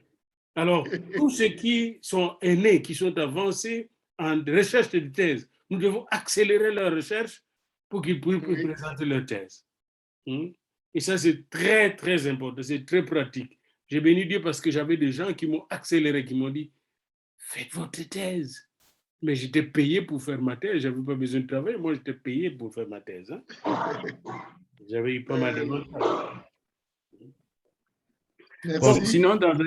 Alors, tous ceux qui sont aînés, qui sont avancés en recherche de thèse, nous devons accélérer leur recherche pour qu'ils puissent présenter leur thèse. Et ça, c'est très, très important, c'est très pratique. J'ai béni Dieu parce que j'avais des gens qui m'ont accéléré, qui m'ont dit, faites votre thèse. Mais j'étais payé pour faire ma thèse, je n'avais pas besoin de travailler, moi j'étais payé pour faire ma thèse. J'avais eu pas mal d'avantages. Bon, sinon, dans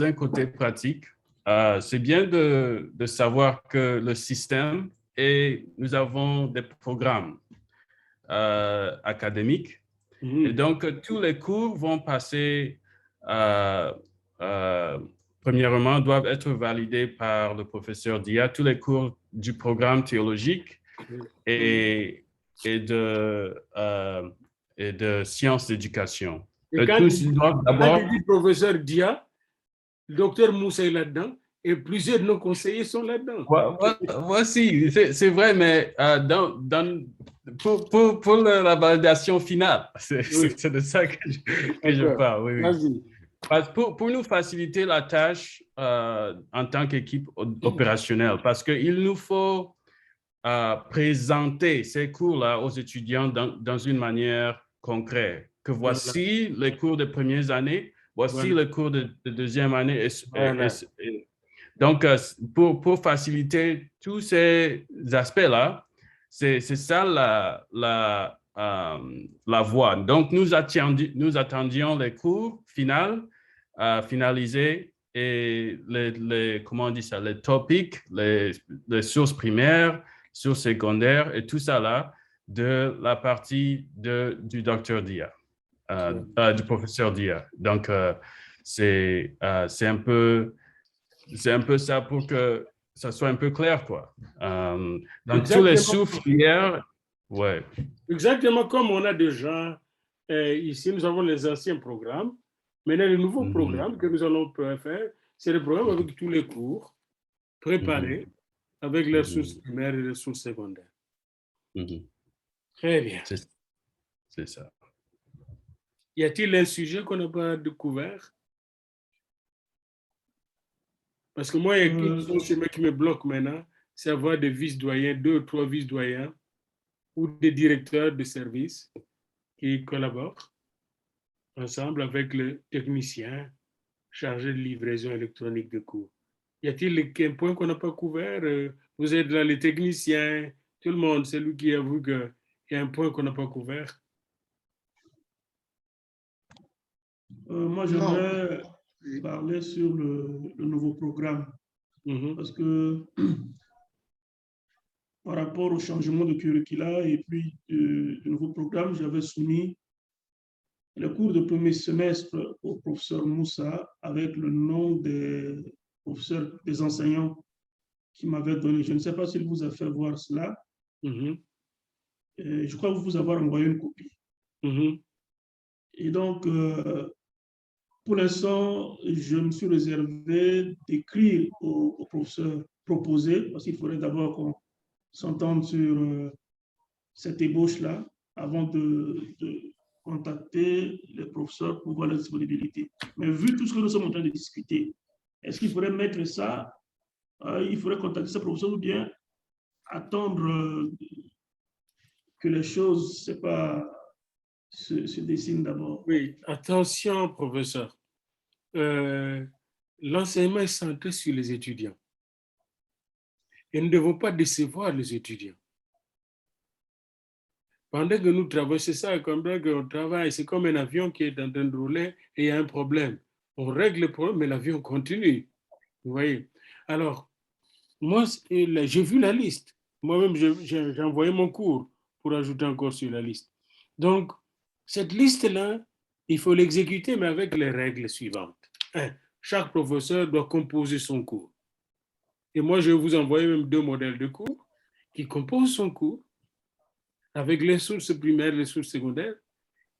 un côté pratique, c'est bien de savoir que le système, et nous avons des programmes académiques. Et donc, tous les cours vont passer, premièrement, doivent être validés par le professeur Dia, tous les cours du programme théologique et de sciences d'éducation. Et quand tu dis professeur Dia, le docteur Moussa est là-dedans et plusieurs de nos conseillers sont là-dedans. Voici, c'est vrai, mais pour la validation finale, c'est de ça que je parle. Oui. Pour nous faciliter la tâche en tant qu'équipe opérationnelle, parce qu'il nous faut présenter ces cours-là aux étudiants dans une manière concrète. Que voici les cours de premières années, voici les cours de deuxième année. Donc, pour faciliter tous ces aspects-là, c'est ça la voie. Donc, nous attendions les cours finalisés et comment on dit ça, les topics, les sources primaires, sources secondaires et tout ça là de la partie du docteur Dia, du professeur Dia. Donc, c'est un peu ça pour que ça soit un peu clair, quoi. Dans tous les sous-filières, ouais. Exactement comme on a déjà, ici, nous avons les anciens programmes. Maintenant, le nouveau programme que nous allons faire, c'est le programme avec tous les cours préparés, avec les sources primaires et les sources secondaires. Très bien. C'est ça. Y a-t-il un sujet qu'on n'a pas découvert? Parce que moi, il y a quelque chose qui me bloque maintenant, c'est avoir des vice-doyens, 2 ou 3 vice-doyens ou des directeurs de service qui collaborent ensemble avec le technicien chargé de livraison électronique de cours. Y a-t-il un point qu'on n'a pas couvert? Vous êtes là, les techniciens, tout le monde, c'est lui qui avoue qu'il y a un point qu'on n'a pas couvert. Moi, j'aimerais parler sur le nouveau programme. Parce que par rapport au changement de curricula et puis du nouveau programme, j'avais soumis le cours de premier semestre au professeur Moussa avec le nom des professeurs, des enseignants qui m'avaient donné. Je ne sais pas s'il vous a fait voir cela. Je crois vous avoir envoyé une copie. Et donc, pour l'instant, je me suis réservé d'écrire au professeur proposé, parce qu'il faudrait d'abord qu'on s'entende sur cette ébauche-là avant de contacter les professeurs pour voir la disponibilité. Mais vu tout ce que nous sommes en train de discuter, est-ce qu'il faudrait mettre ça, il faudrait contacter ce professeur ou bien attendre que les choses, c'est pas, se dessinent d'abord? Oui, attention, professeur. L'enseignement est centré sur les étudiants. Et nous ne devons pas décevoir les étudiants. Pendant que nous travaillons, c'est ça, pendant qu'on travaille, c'est comme un avion qui est en train de rouler et il y a un problème. on règle le problème, mais l'avion continue. Vous voyez? Alors, moi, j'ai vu la liste. Moi-même, j'ai envoyé mon cours pour ajouter encore sur la liste. Donc, cette liste-là, il faut l'exécuter, mais avec les règles suivantes. 1. Chaque professeur doit composer son cours. Et moi, je vais vous envoyer même 2 modèles de cours qui composent son cours avec les sources primaires, les sources secondaires,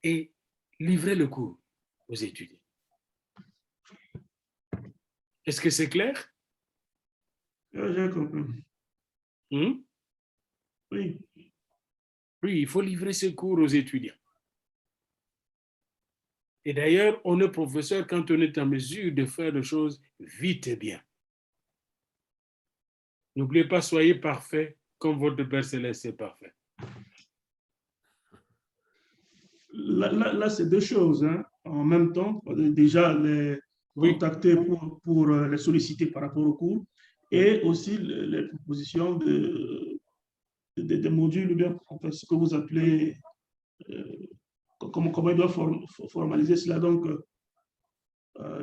et livrer le cours aux étudiants. Est-ce que c'est clair? J'ai compris. Oui. Oui, il faut livrer ce cours aux étudiants. Et d'ailleurs, on est professeur quand on est en mesure de faire les choses vite et bien. N'oubliez pas, soyez parfait comme votre Père Céleste est parfait. Là c'est 2 choses. Hein. En même temps, déjà les contacter pour les solliciter par rapport au cours et aussi les propositions de modules, bien, en fait, ce que vous appelez, comment il doit formaliser cela. Donc,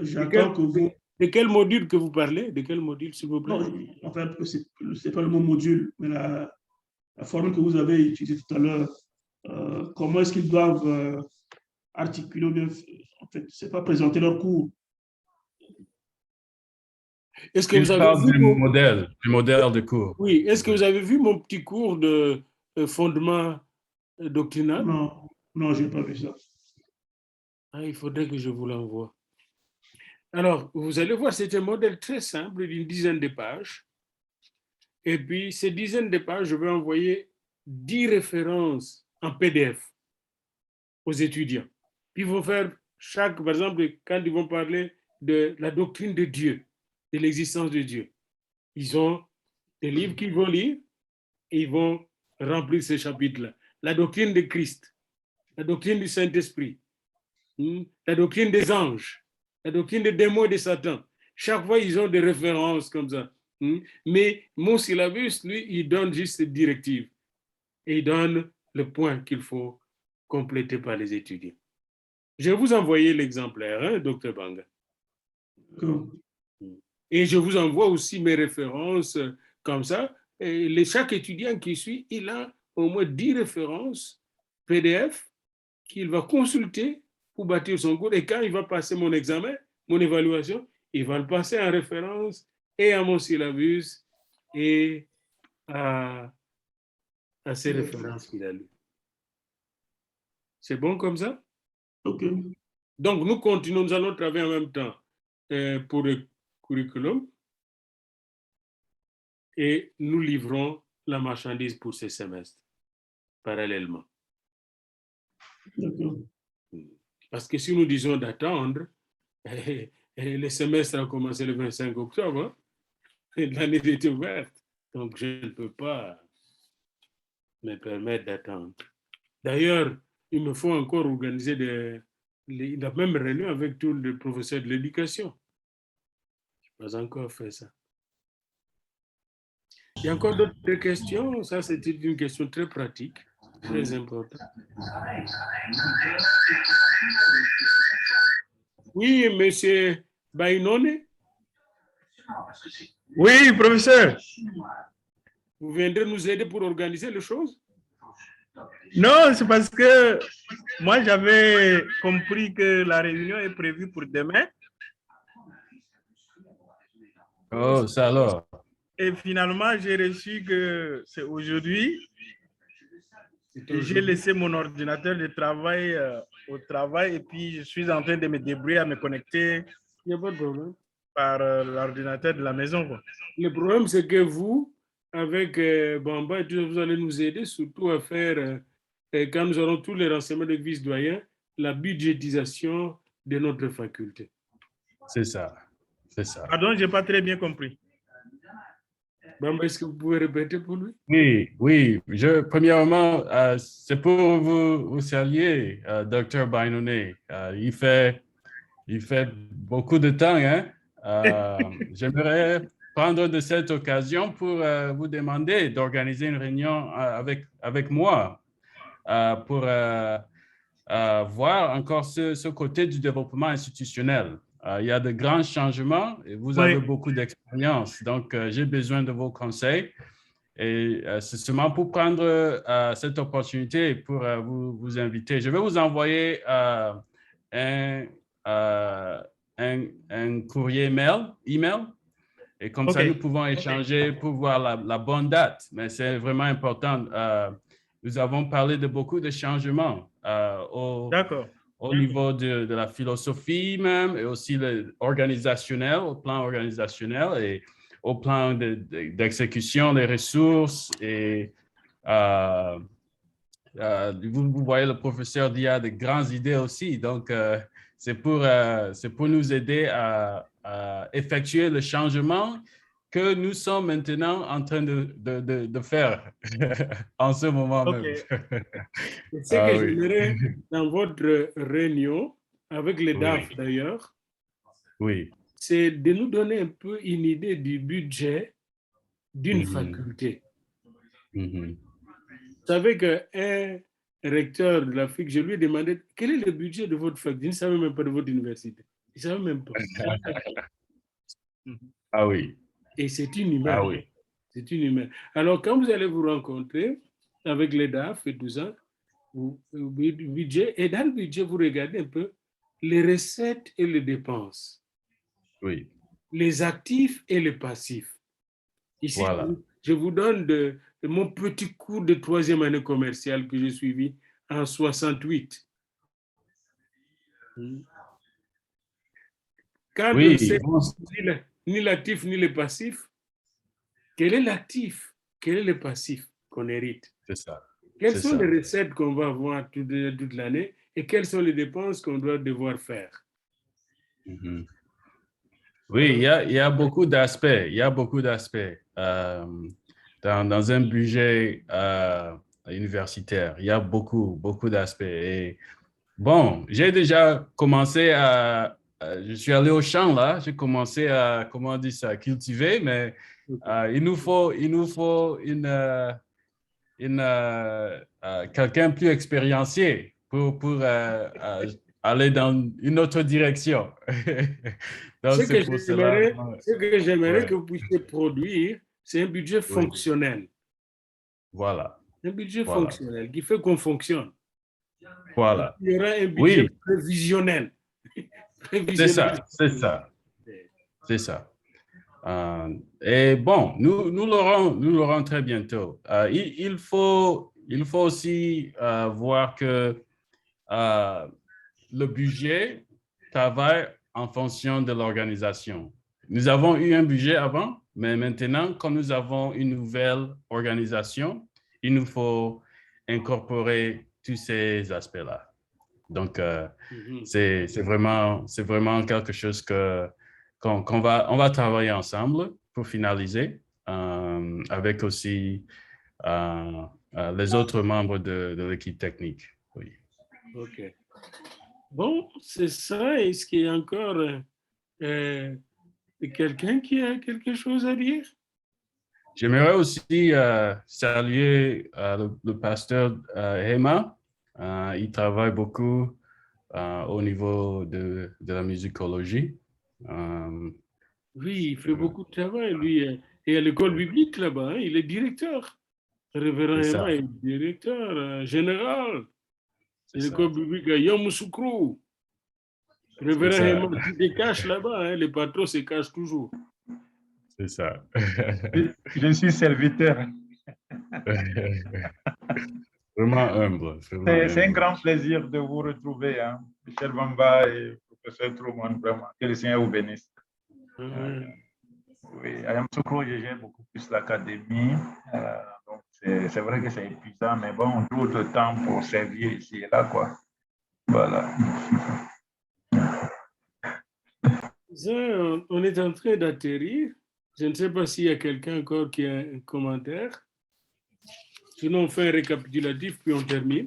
j'attends que vous... De quel module que vous parlez? De quel module, s'il vous plaît? Non, en fait, c'est pas le mot module, mais la formule que vous avez utilisée tout à l'heure. Comment est-ce qu'ils doivent articuler, bien, en fait, c'est pas présenter leur cours. Est-ce que vous avez parle vu du modèle de cours? Oui, est-ce que vous avez vu mon petit cours de fondement doctrinal? Non, je n'ai pas vu ça. Ah, il faudrait que je vous l'envoie. Alors, vous allez voir, c'est un modèle très simple d'une dizaine de pages. Et puis, ces dizaines de pages, je vais envoyer 10 références en PDF aux étudiants. Puis, ils vont faire par exemple, quand ils vont parler de la doctrine de Dieu, de l'existence de Dieu, ils ont des livres qu'ils vont lire et ils vont remplir ces chapitres-là. La doctrine de Christ, la doctrine du Saint-Esprit, la doctrine des anges, la doctrine des démons et de Satan. Chaque fois, ils ont des références comme ça. Mais mon syllabus, lui, il donne juste cette directive. Et il donne le point qu'il faut compléter par les étudiants. Je vais vous envoyer l'exemplaire, hein, Dr. Banga. Et je vous envoie aussi mes références comme ça. Et chaque étudiant qui suit, il a au moins 10 références PDF qu'il va consulter pour bâtir son cours. Et quand il va passer mon examen, mon évaluation, il va le passer en référence et à mon syllabus et à ces références qu'il a lues. C'est bon comme ça? OK. Donc, nous continuons, nous allons travailler en même temps pour le curriculum et nous livrons la marchandise pour ce semestre, parallèlement. D'accord. Parce que si nous disons d'attendre, le semestre a commencé le 25 octobre, hein, et l'année est ouverte, donc je ne peux pas me permettre d'attendre. D'ailleurs, il me faut encore organiser la même réunion avec tous les professeurs de l'éducation. Je n'ai pas encore fait ça. Il y a encore d'autres questions? Ça, c'était une question très pratique, très importante. Oui, monsieur Bainone? Oui, professeur. Vous viendrez nous aider pour organiser les choses? Non, c'est parce que moi, j'avais compris que la réunion est prévue pour demain. Oh, ça alors. Et finalement, j'ai reçu que c'est aujourd'hui. J'ai laissé mon ordinateur de travail au travail et puis je suis en train de me débrouiller à me connecter. Il n'y a pas de problème. Par l'ordinateur de la maison. Quoi. Le problème, c'est que vous, avec Bamba, vous allez nous aider surtout à faire, quand nous aurons tous les renseignements de vice-doyen, la budgétisation de notre faculté. C'est ça. C'est ça. Pardon, je n'ai pas très bien compris. Bamba, est-ce que vous pouvez répéter pour lui? Oui. Premièrement, c'est pour vous saluer, Dr. Bainone. Il fait beaucoup de temps, hein? J'aimerais prendre de cette occasion pour vous demander d'organiser une réunion avec moi pour voir encore ce côté du développement institutionnel. Il y a de grands changements et vous avez beaucoup d'expérience. Donc, j'ai besoin de vos conseils. Et c'est seulement pour prendre cette opportunité et pour vous inviter. Je vais vous envoyer un courrier email. Et comme ça, nous pouvons échanger pour voir la bonne date. Mais c'est vraiment important. Nous avons parlé de beaucoup de changements au niveau de la philosophie même et aussi organisationnel, au plan organisationnel et au plan d'exécution des ressources. Et vous voyez, le professeur dit qu'il y a de grandes idées aussi. Donc, c'est pour nous aider à effectuer le changement que nous sommes maintenant en train de faire en ce moment même. C'est que j'aimerais, dans votre réunion, avec les DAF d'ailleurs, c'est de nous donner un peu une idée du budget d'une faculté. Vous savez qu'un recteur de l'Afrique, je lui ai demandé quel est le budget de votre faculté. Il ne savait même pas de votre université. Il ne savait même pas. Ah oui. Et c'est inhumain. Ah oui. C'est inhumain. Alors, quand vous allez vous rencontrer avec les DAF et tout ça, budget, et dans le budget, vous regardez un peu les recettes et les dépenses. Oui. Les actifs et les passifs. Ici, je vous donne de mon petit cours de 3e année commerciale que j'ai suivi en 68. Quand on ne sait ni l'actif ni le passif, quel est l'actif? Quel est le passif qu'on hérite? C'est ça. Quelles sont les recettes qu'on va avoir toute l'année et quelles sont les dépenses qu'on doit devoir faire? Oui, il y a beaucoup d'aspects. Il y a beaucoup d'aspects dans un budget universitaire. Il y a beaucoup d'aspects. Et bon, j'ai déjà commencé je suis allé au champ là. J'ai commencé à, comment on dit ça, cultiver, mais il nous faut quelqu'un plus expériencé pour aller dans une autre direction. Donc, ce que j'aimerais que vous puissiez produire, c'est un budget fonctionnel. Voilà. Un budget fonctionnel qui fait qu'on fonctionne. Voilà. Il y aura un budget prévisionnel. C'est ça. Et bon, nous l'aurons très bientôt. Il faut aussi voir que le budget travaille en fonction de l'organisation. Nous avons eu un budget avant, mais maintenant, quand nous avons une nouvelle organisation, il nous faut incorporer tous ces aspects-là. Donc, c'est vraiment quelque chose qu'on va travailler ensemble pour finaliser avec aussi les autres membres de l'équipe technique. Oui. OK. Bon, c'est ça. Est-ce qu'il y a encore quelqu'un qui a quelque chose à dire? J'aimerais aussi saluer le pasteur Hema. Il travaille beaucoup au niveau de la musicologie. Oui, il fait beaucoup de travail, lui. Et à l'école biblique là-bas, hein, il est directeur. Révérend Hema est directeur général. L'école biblique à Yamoussoukro. Révérend Hema, tu te caches là-bas, hein, les patrons se cachent toujours. C'est ça. Je suis serviteur. Vraiment humble. C'est un grand plaisir de vous retrouver, hein, Michel Bamba et professeur Truman, vraiment. Que le Seigneur vous bénisse. Oui, à Yamoussoukro, je gère beaucoup plus l'académie. Donc, c'est vrai que c'est épuisant, mais bon, on trouve le temps pour servir ici et là, quoi. Voilà. On est en train d'atterrir. Je ne sais pas s'il y a quelqu'un encore qui a un commentaire. Sinon, on fait un récapitulatif, puis on termine.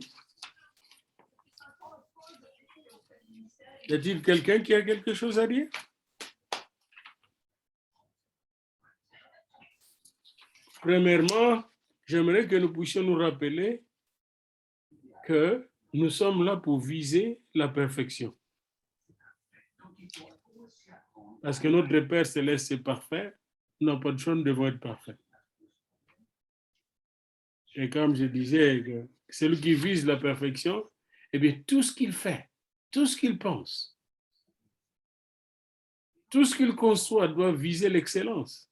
Y a-t-il quelqu'un qui a quelque chose à dire? Premièrement, j'aimerais que nous puissions nous rappeler que nous sommes là pour viser la perfection. Parce que notre Père céleste est parfait, nous n'avons pas de choix, nous devons être parfaits. Et comme je disais, celui qui vise la perfection, eh bien, tout ce qu'il fait, tout ce qu'il pense, tout ce qu'il conçoit doit viser l'excellence.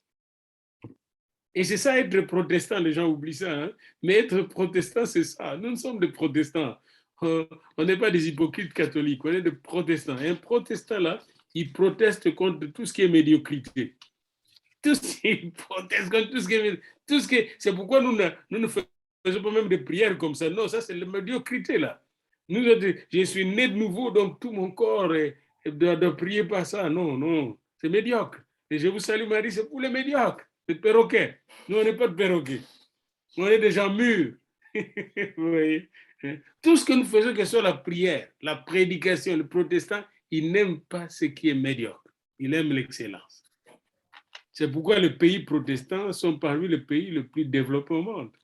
Et c'est ça, être protestant, les gens oublient ça, hein? Mais être protestant, c'est ça. Nous sommes des protestants. On n'est pas des hypocrites catholiques, on est des protestants. Et un protestant, là, il proteste contre tout ce qui est médiocrité. Tout ce qui proteste contre tout ce qui est... C'est pourquoi nous ne faisons pas même des prières comme ça. Non, ça, c'est la médiocrité, là. Nous, je suis né de nouveau, donc tout mon corps doit prier pas ça. Non, non, c'est médiocre. Et je vous salue, Marie, c'est pour les médiocres. Les perroquets. Nous, on n'est pas de perroquets. On est des gens mûrs. Vous voyez? Tout ce que nous faisons, que ce soit la prière, la prédication, le protestant, il n'aime pas ce qui est médiocre. Il aime l'excellence. C'est pourquoi les pays protestants sont parmi les pays les plus développés au monde.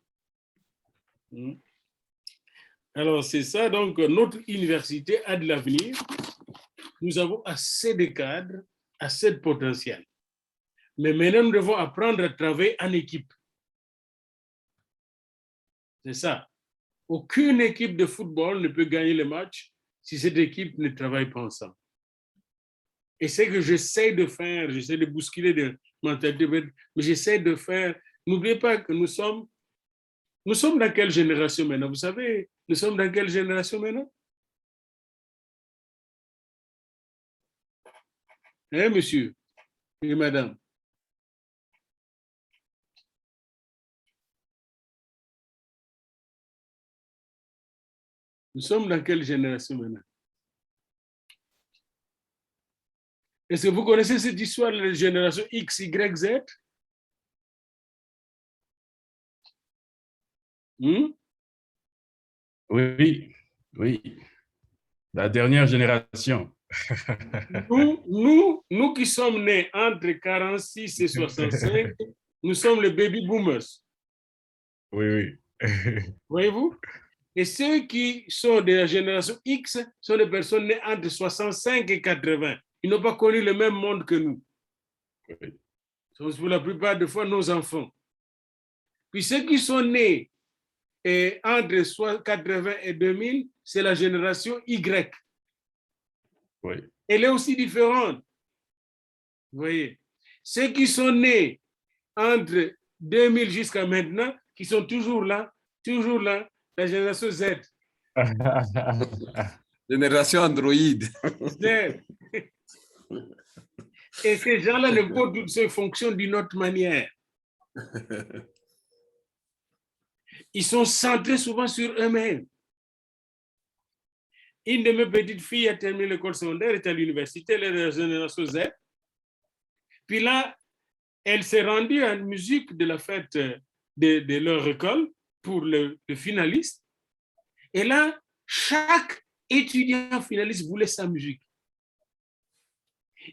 Alors, c'est ça. Donc, notre université a de l'avenir. Nous avons assez de cadres, assez de potentiel. Mais maintenant, nous devons apprendre à travailler en équipe. C'est ça. Aucune équipe de football ne peut gagner le match si cette équipe ne travaille pas ensemble. Et c'est que j'essaie de faire, j'essaie de bousculer de mentalité, mais j'essaie de faire. N'oubliez pas que nous sommes dans quelle génération maintenant? Vous savez, nous sommes dans quelle génération maintenant? Hein, monsieur et madame? Nous sommes dans quelle génération maintenant? Est-ce que vous connaissez cette histoire de la génération X, Y, Z? Oui, oui. La dernière génération. Nous qui sommes nés entre 46 et 65, nous sommes les baby boomers. Oui, oui. Voyez-vous? Et ceux qui sont de la génération X sont des personnes nées entre 65 et 80. Ils n'ont pas connu le même monde que nous. Oui. Ce sont pour la plupart des fois nos enfants. Puis ceux qui sont nés entre 80 et 2000, c'est la génération Y. Oui. Elle est aussi différente. Vous voyez? Ceux qui sont nés entre 2000 jusqu'à maintenant, qui sont toujours là, la génération Z. Génération Android. Z. Et ces gens-là ne peuvent se fonctionner d'une autre manière. Ils sont centrés souvent sur eux-mêmes. Une de mes petites filles a terminé l'école secondaire, est à l'université, elle est de la génération Z. Puis là, elle s'est rendue à une musique de la fête de leur école pour le finaliste. Et là, chaque étudiant finaliste voulait sa musique.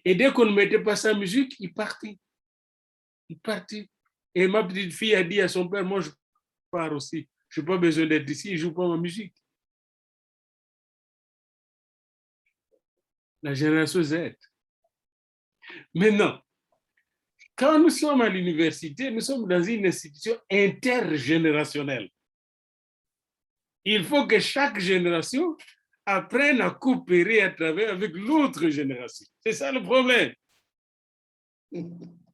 Et dès qu'on ne mettait pas sa musique, il partait. Il partait. Et ma petite fille a dit à son père, moi je pars aussi. Je n'ai pas besoin d'être ici, je ne joue pas ma musique. La génération Z. Maintenant, quand nous sommes à l'université, nous sommes dans une institution intergénérationnelle. Il faut que chaque génération apprenne à coopérer, à travailler avec l'autre génération. C'est ça le problème.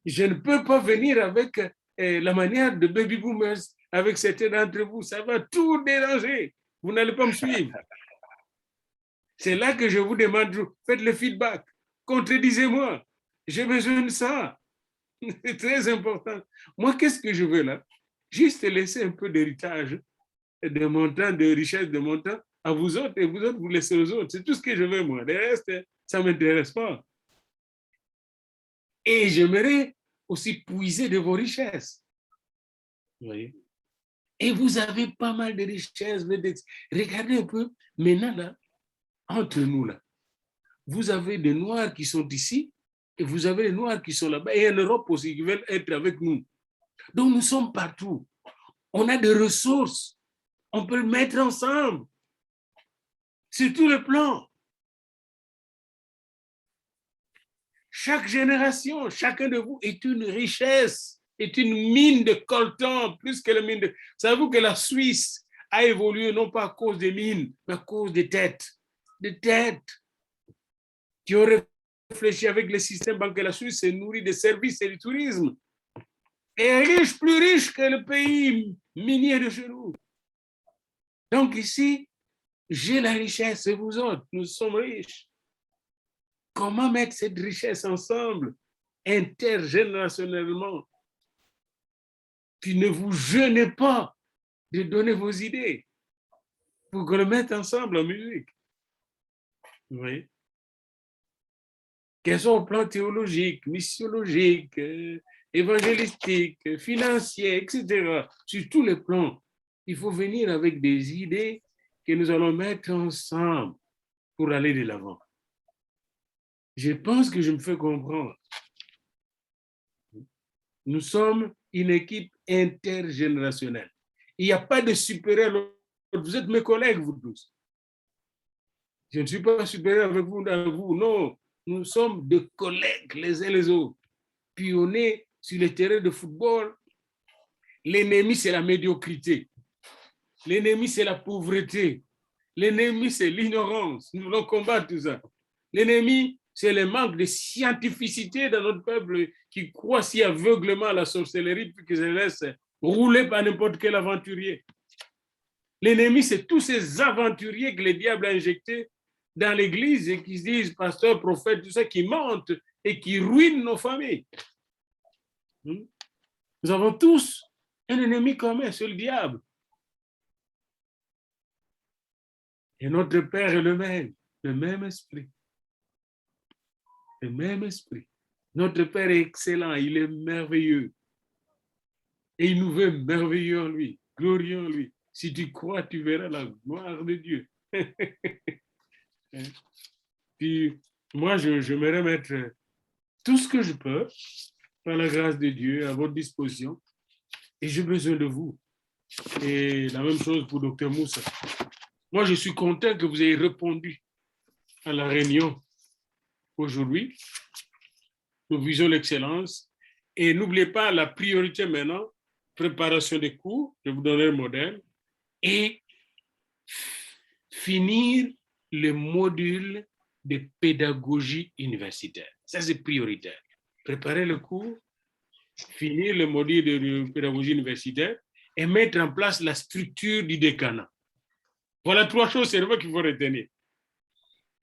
Je ne peux pas venir avec la manière de baby boomers, avec certains d'entre vous. Ça va tout déranger. Vous n'allez pas me suivre. C'est là que je vous demande, faites le feedback. Contredisez-moi. J'ai besoin de ça. C'est très important. Moi, qu'est-ce que je veux là? Juste laisser un peu d'héritage, de mon temps, de richesse de mon temps à vous autres, et vous autres, vous laissez aux autres. C'est tout ce que je veux, moi. Le reste, ça ne m'intéresse pas. Et j'aimerais aussi puiser de vos richesses. Vous voyez? Et vous avez pas mal de richesses. Regardez un peu, maintenant, là, entre nous, là, vous avez des Noirs qui sont ici, et vous avez les Noirs qui sont là-bas, et en Europe aussi, qui veulent être avec nous. Donc, nous sommes partout. On a des ressources. On peut le mettre ensemble. Sur tous les plans. Chaque génération, chacun de vous est une richesse, est une mine de coltan, plus que la mine de... Savez-vous que la Suisse a évolué non pas à cause des mines, mais à cause des têtes qui ont réfléchi avec le système bancaire. La Suisse se nourrit des services et du tourisme. Et riche, plus riche que le pays minier de chez nous. Donc ici, j'ai la richesse et vous autres, nous sommes riches. Comment mettre cette richesse ensemble, intergénérationnellement? Puis ne vous gênez pas de donner vos idées pour qu'on le mette ensemble en musique. Vous voyez? Qu'elles sont au plan théologique, missiologique, évangélistique, financier, etc. Sur tous les plans, il faut venir avec des idées que nous allons mettre ensemble pour aller de l'avant. Je pense que je me fais comprendre. Nous sommes une équipe intergénérationnelle. Il n'y a pas de supérieur. Vous êtes mes collègues, vous tous. Je ne suis pas supérieur avec vous, non. Nous sommes des collègues les uns les autres. Pionniers sur le terrain de football. L'ennemi, c'est la médiocrité. L'ennemi, c'est la pauvreté. L'ennemi, c'est l'ignorance. Nous voulons combattre tout ça. L'ennemi, c'est le manque de scientificité dans notre peuple qui croit si aveuglement à la sorcellerie puis qui se laisse rouler par n'importe quel aventurier. L'ennemi, c'est tous ces aventuriers que le diable a injectés dans l'Église et qui se disent pasteur, prophète, tout ça, qui mentent et qui ruinent nos familles. Nous avons tous un ennemi commun, c'est le diable. Et notre Père est le même esprit. Le même esprit. Notre Père est excellent, il est merveilleux. Et il nous veut merveilleux en lui, glorieux en lui. Si tu crois, tu verras la gloire de Dieu. Puis, moi, j'aimerais mettre tout ce que je peux, par la grâce de Dieu, à votre disposition. Et j'ai besoin de vous. Et la même chose pour Dr Moussa. Moi, je suis content que vous ayez répondu à la réunion aujourd'hui. Nous visons l'excellence. Et n'oubliez pas la priorité maintenant, préparation des cours, je vous donnerai le modèle, et finir le module de pédagogie universitaire. Ça, c'est prioritaire. Préparer le cours, finir le module de pédagogie universitaire et mettre en place la structure du décanat. Voilà 3 choses seulement qu'il faut retenir.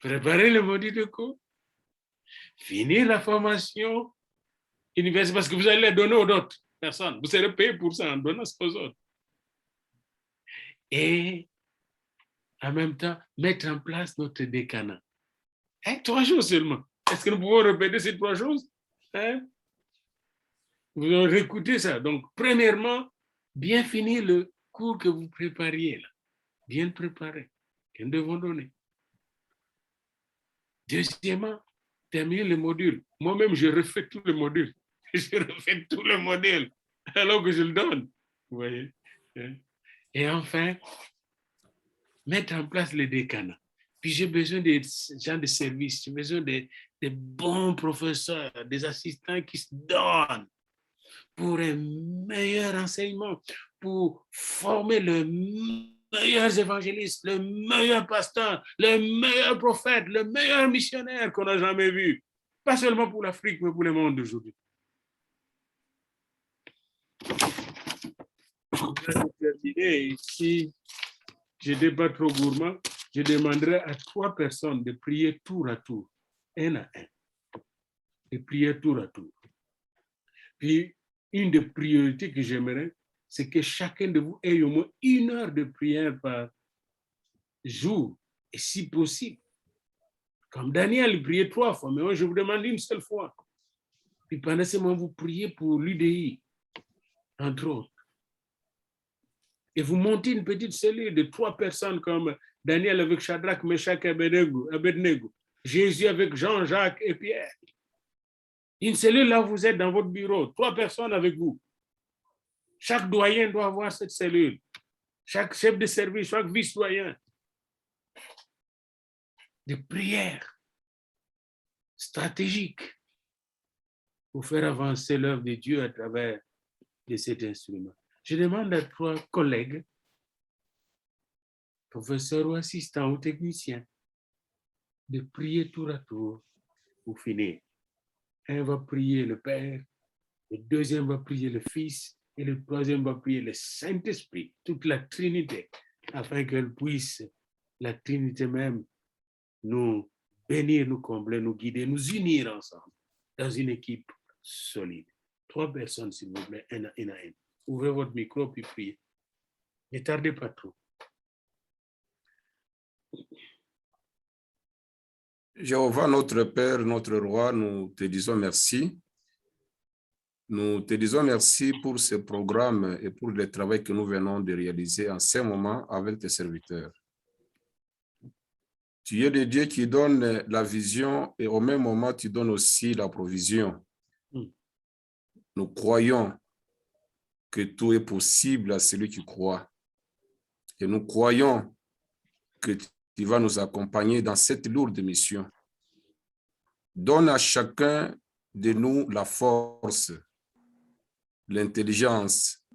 Préparer le module de cours, finir la formation universitaire, parce que vous allez la donner aux autres personnes. Vous serez payé pour ça en donnant ça aux autres. Et en même temps, mettre en place notre décanat. 3 choses seulement. Est-ce que nous pouvons répéter ces 3 choses? Vous allez réécouter ça. Donc, premièrement, bien finir le cours que vous prépariez là. Bien le préparer, que nous devons donner. Deuxièmement, terminer le module. Moi-même, je refais tout le module. Je refais tout le modèle alors que je le donne. Vous voyez? Et enfin, mettre en place le décanat. Puis j'ai besoin des gens de service, j'ai besoin des bons professeurs, des assistants qui se donnent pour un meilleur enseignement, pour former le meilleur évangéliste, le meilleur pasteur, le meilleur prophète, le meilleur missionnaire qu'on n'a jamais vu. Pas seulement pour l'Afrique, mais pour le monde d'aujourd'hui. Pour terminer, si je n'étais pas trop gourmand, je demanderais à 3 personnes de prier tour à tour, un à un, de prier tour à tour. Puis, une des priorités que j'aimerais, c'est que chacun de vous ait au moins 1 heure de prière par jour, et si possible. Comme Daniel priait 3 fois, mais moi je vous demande 1 seule fois. Puis pendant ce moment, vous priez pour l'UDI, entre autres. Et vous montez une petite cellule de 3 personnes comme Daniel avec Shadrach, Meshach et Abednego, Jésus avec Jean-Jacques et Pierre. Une cellule là, vous êtes dans votre bureau, 3 personnes avec vous. Chaque doyen doit avoir cette cellule. Chaque chef de service, chaque vice-doyen. De prière stratégique pour faire avancer l'œuvre de Dieu à travers de cet instrument. Je demande à 3 collègues, professeurs ou assistants ou techniciens, de prier tour à tour pour finir. Un va prier le Père, le deuxième va prier le Fils et le troisième va prier le Saint-Esprit, toute la Trinité, afin qu'elle puisse, la Trinité même, nous bénir, nous combler, nous guider, nous unir ensemble dans une équipe solide. 3 personnes, s'il vous plaît, un à un. Ouvrez votre micro puis priez. Ne tardez pas trop. Jéhovah, notre Père, notre Roi, nous te disons merci. Nous te disons merci pour ce programme et pour le travail que nous venons de réaliser en ce moment avec tes serviteurs. Tu es le Dieu qui donne la vision et au même moment, tu donnes aussi la provision. Nous croyons que tout est possible à celui qui croit. Et nous croyons que tu vas nous accompagner dans cette lourde mission. Donne à chacun de nous la force, l'intelligence,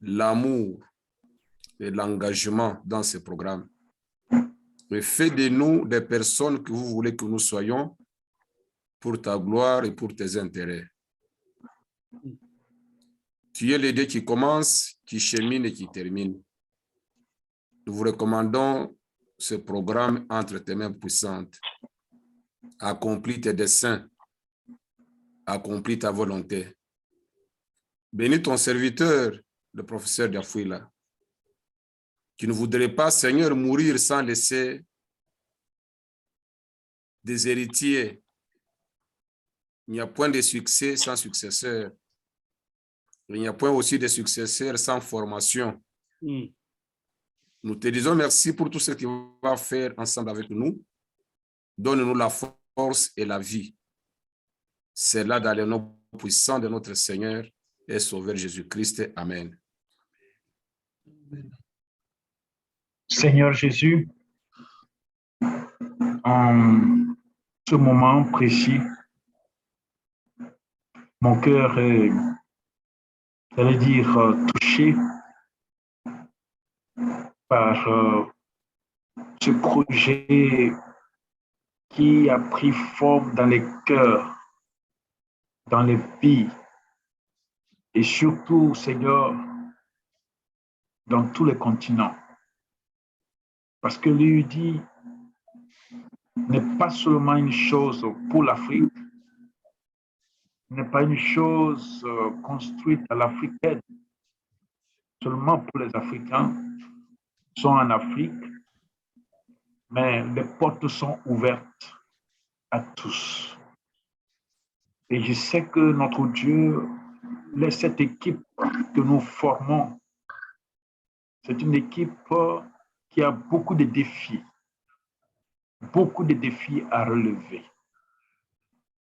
l'amour et l'engagement dans ce programme. Et fais de nous des personnes que vous voulez que nous soyons pour ta gloire et pour tes intérêts. Tu es le Dieu qui commence, qui chemine et qui termine. Nous vous recommandons ce programme entre tes mains puissantes. Accomplis tes desseins, accomplis ta volonté. Bénis ton serviteur, le professeur Diafouila, qui ne voudrait pas, Seigneur, mourir sans laisser des héritiers. Il n'y a point de succès sans successeur. Il n'y a point aussi de successeurs sans formation. Nous te disons merci pour tout ce que tu vas faire ensemble avec nous. Donne-nous la force et la vie. C'est là dans le nom puissant de notre Seigneur et Sauveur Jésus-Christ. Amen. Seigneur Jésus, en ce moment précis, mon cœur est, j'allais dire, touché par ce projet qui a pris forme dans les cœurs, dans les vies, et surtout, Seigneur, dans tous les continents. Parce que l'UDI n'est pas seulement une chose pour l'Afrique, n'est pas une chose construite à l'africaine, seulement pour les Africains qui sont en Afrique, mais les portes sont ouvertes à tous. Et je sais que notre Dieu, cette équipe que nous formons, c'est une équipe qui a beaucoup de défis à relever.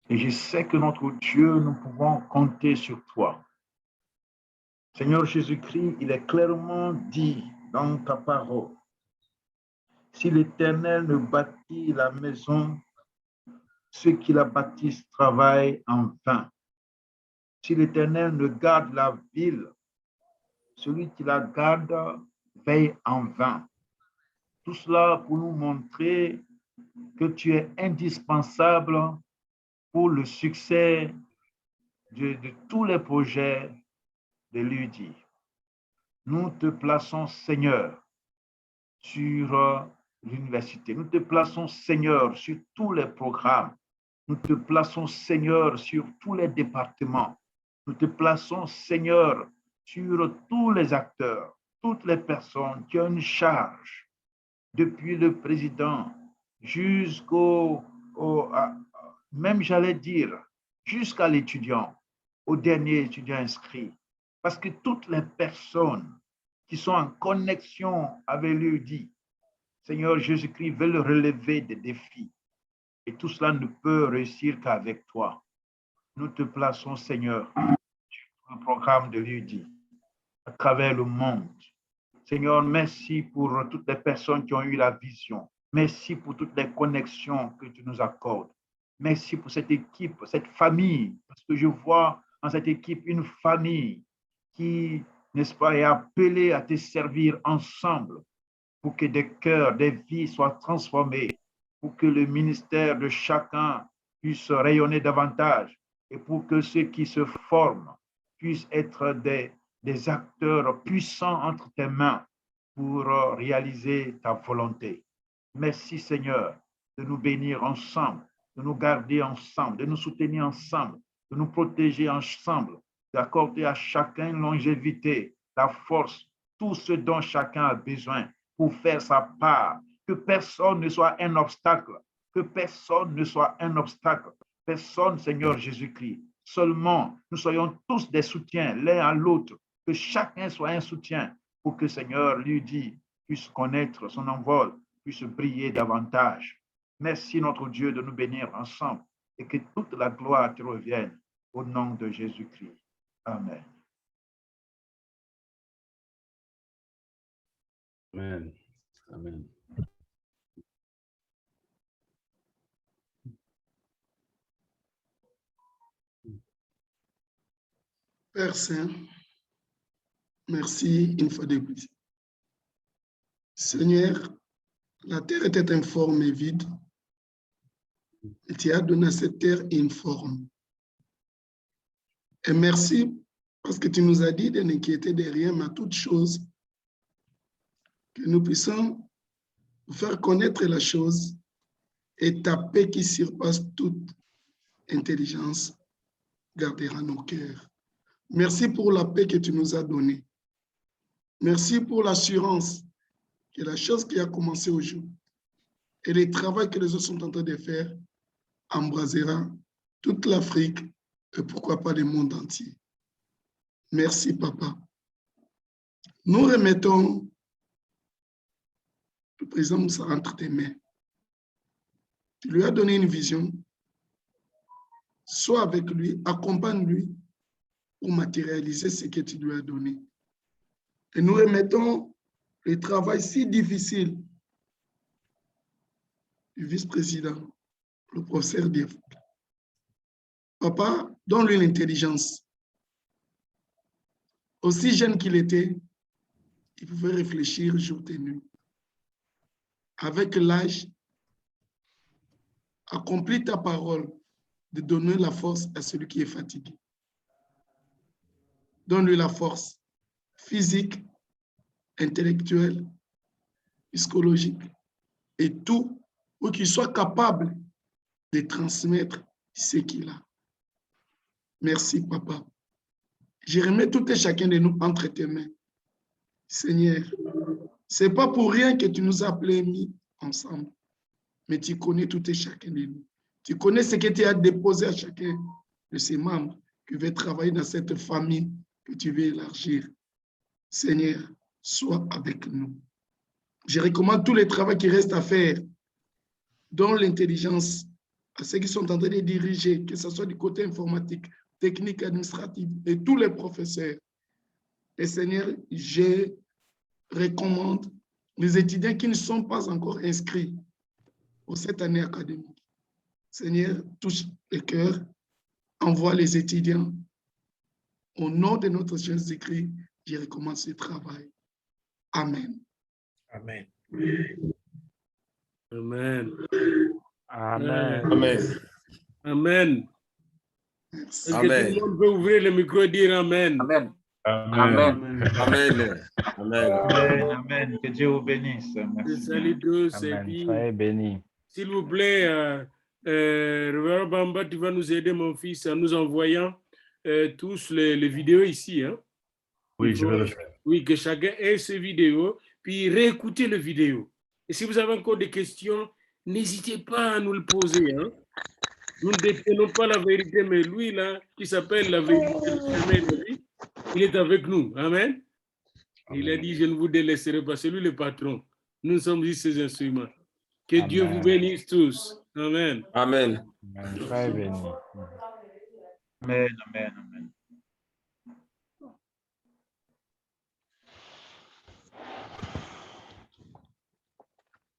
Et je sais que notre Dieu, nous pouvons compter sur toi. Seigneur Jésus-Christ, il est clairement dit dans ta parole, si l'Éternel ne bâtit la maison, ceux qui la bâtissent travaillent en vain. Si l'Éternel ne garde la ville, celui qui la garde veille en vain. Tout cela pour nous montrer que tu es indispensable pour le succès de tous les projets de l'UDI. Nous te plaçons, Seigneur, sur l'université. Nous te plaçons, Seigneur, sur tous les programmes. Nous te plaçons, Seigneur, sur tous les départements. Nous te plaçons, Seigneur, sur tous les acteurs, toutes les personnes qui ont une charge, depuis le président jusqu'au, même j'allais dire, jusqu'à l'étudiant, au dernier étudiant inscrit. Parce que toutes les personnes qui sont en connexion avec l'UDI, Seigneur Jésus-Christ, veulent relever des défis. Et tout cela ne peut réussir qu'avec toi. Nous te plaçons, Seigneur, sur le programme de l'UDI, à travers le monde. Seigneur, merci pour toutes les personnes qui ont eu la vision. Merci pour toutes les connexions que tu nous accordes. Merci pour cette équipe, cette famille, parce que je vois dans cette équipe une famille qui, n'est-ce pas, est appelée à te servir ensemble pour que des cœurs, des vies soient transformées, pour que le ministère de chacun puisse rayonner davantage et pour que ceux qui se forment puissent être des acteurs puissants entre tes mains pour réaliser ta volonté. Merci Seigneur de nous bénir ensemble, de nous garder ensemble, de nous soutenir ensemble, de nous protéger ensemble, d'accorder à chacun longévité, la force, tout ce dont chacun a besoin pour faire sa part. Que personne ne soit un obstacle, que personne ne soit un obstacle, personne, Seigneur Jésus-Christ. Seulement, nous soyons tous des soutiens l'un à l'autre, que chacun soit un soutien pour que, Seigneur, lui dit, puisse connaître son envol, puisse briller davantage. Merci, notre Dieu, de nous bénir ensemble et que toute la gloire te revienne au nom de Jésus-Christ. Amen. Amen. Amen. Père Saint, merci une fois de plus. Seigneur, la terre était informe et vide. Et tu as donné à cette terre une forme. Et merci parce que tu nous as dit de n'inquiéter de rien, mais à toute chose, que nous puissions faire connaître la chose et ta paix qui surpasse toute intelligence gardera nos cœurs. Merci pour la paix que tu nous as donnée. Merci pour l'assurance que la chose qui a commencé aujourd'hui et le travail que les autres sont en train de faire embrasera toute l'Afrique et pourquoi pas le monde entier. Merci, Papa. Nous remettons le président Moussa entre tes mains. Tu lui as donné une vision. Sois avec lui, accompagne-lui pour matérialiser ce que tu lui as donné. Et nous remettons le travail si difficile du vice-président, le professeur Dief. Papa, donne-lui l'intelligence. Aussi jeune qu'il était, il pouvait réfléchir jour et nuit. Avec l'âge, accomplis ta parole de donner la force à celui qui est fatigué. Donne-lui la force physique, intellectuelle, psychologique et tout pour qu'il soit capable de transmettre ce qu'il a. Merci, Papa. Je remets tout et chacun de nous entre tes mains. Seigneur, ce n'est pas pour rien que tu nous as appelés mis ensemble, mais tu connais tout et chacun de nous. Tu connais ce que tu as déposé à chacun de ces membres qui veulent travailler dans cette famille que tu veux élargir. Seigneur, sois avec nous. Je recommande tous les travaux qui restent à faire, dont l'intelligence, à ceux qui sont en train de diriger, que ce soit du côté informatique, technique, administratif, et tous les professeurs. Et Seigneur, je recommande les étudiants qui ne sont pas encore inscrits pour cette année académique. Seigneur, touche les cœurs, envoie les étudiants. Au nom de notre Jésus-Christ, je recommande ce travail. Amen. Amen. Amen. Amen. Amen. Amen. Merci. Est-ce que tout le monde peut ouvrir le micro et dire Amen? Amen. Amen. Amen. Amen. Amen. Amen. Que Dieu vous bénisse. Je Merci. salue tous et Amen. puis, Soyez bénis. s'il vous plaît, Révérend Bamba, tu vas nous aider, mon fils, en nous envoyant tous les vidéos ici. Hein? Oui, je vais le faire. Oui, que chacun ait ses vidéos, puis réécoutez les vidéos. Et si vous avez encore des questions, n'hésitez pas à nous le poser. Hein? Nous ne détenons pas la vérité, mais lui, là, qui s'appelle la vérité, il est avec nous. Amen. Il a dit, je ne vous délaisserai pas. C'est lui le patron. Nous sommes juste ses instruments. Que Amen. Dieu vous bénisse tous. Amen. Amen. Amen. Soyez bénis. Amen. Amen. Amen.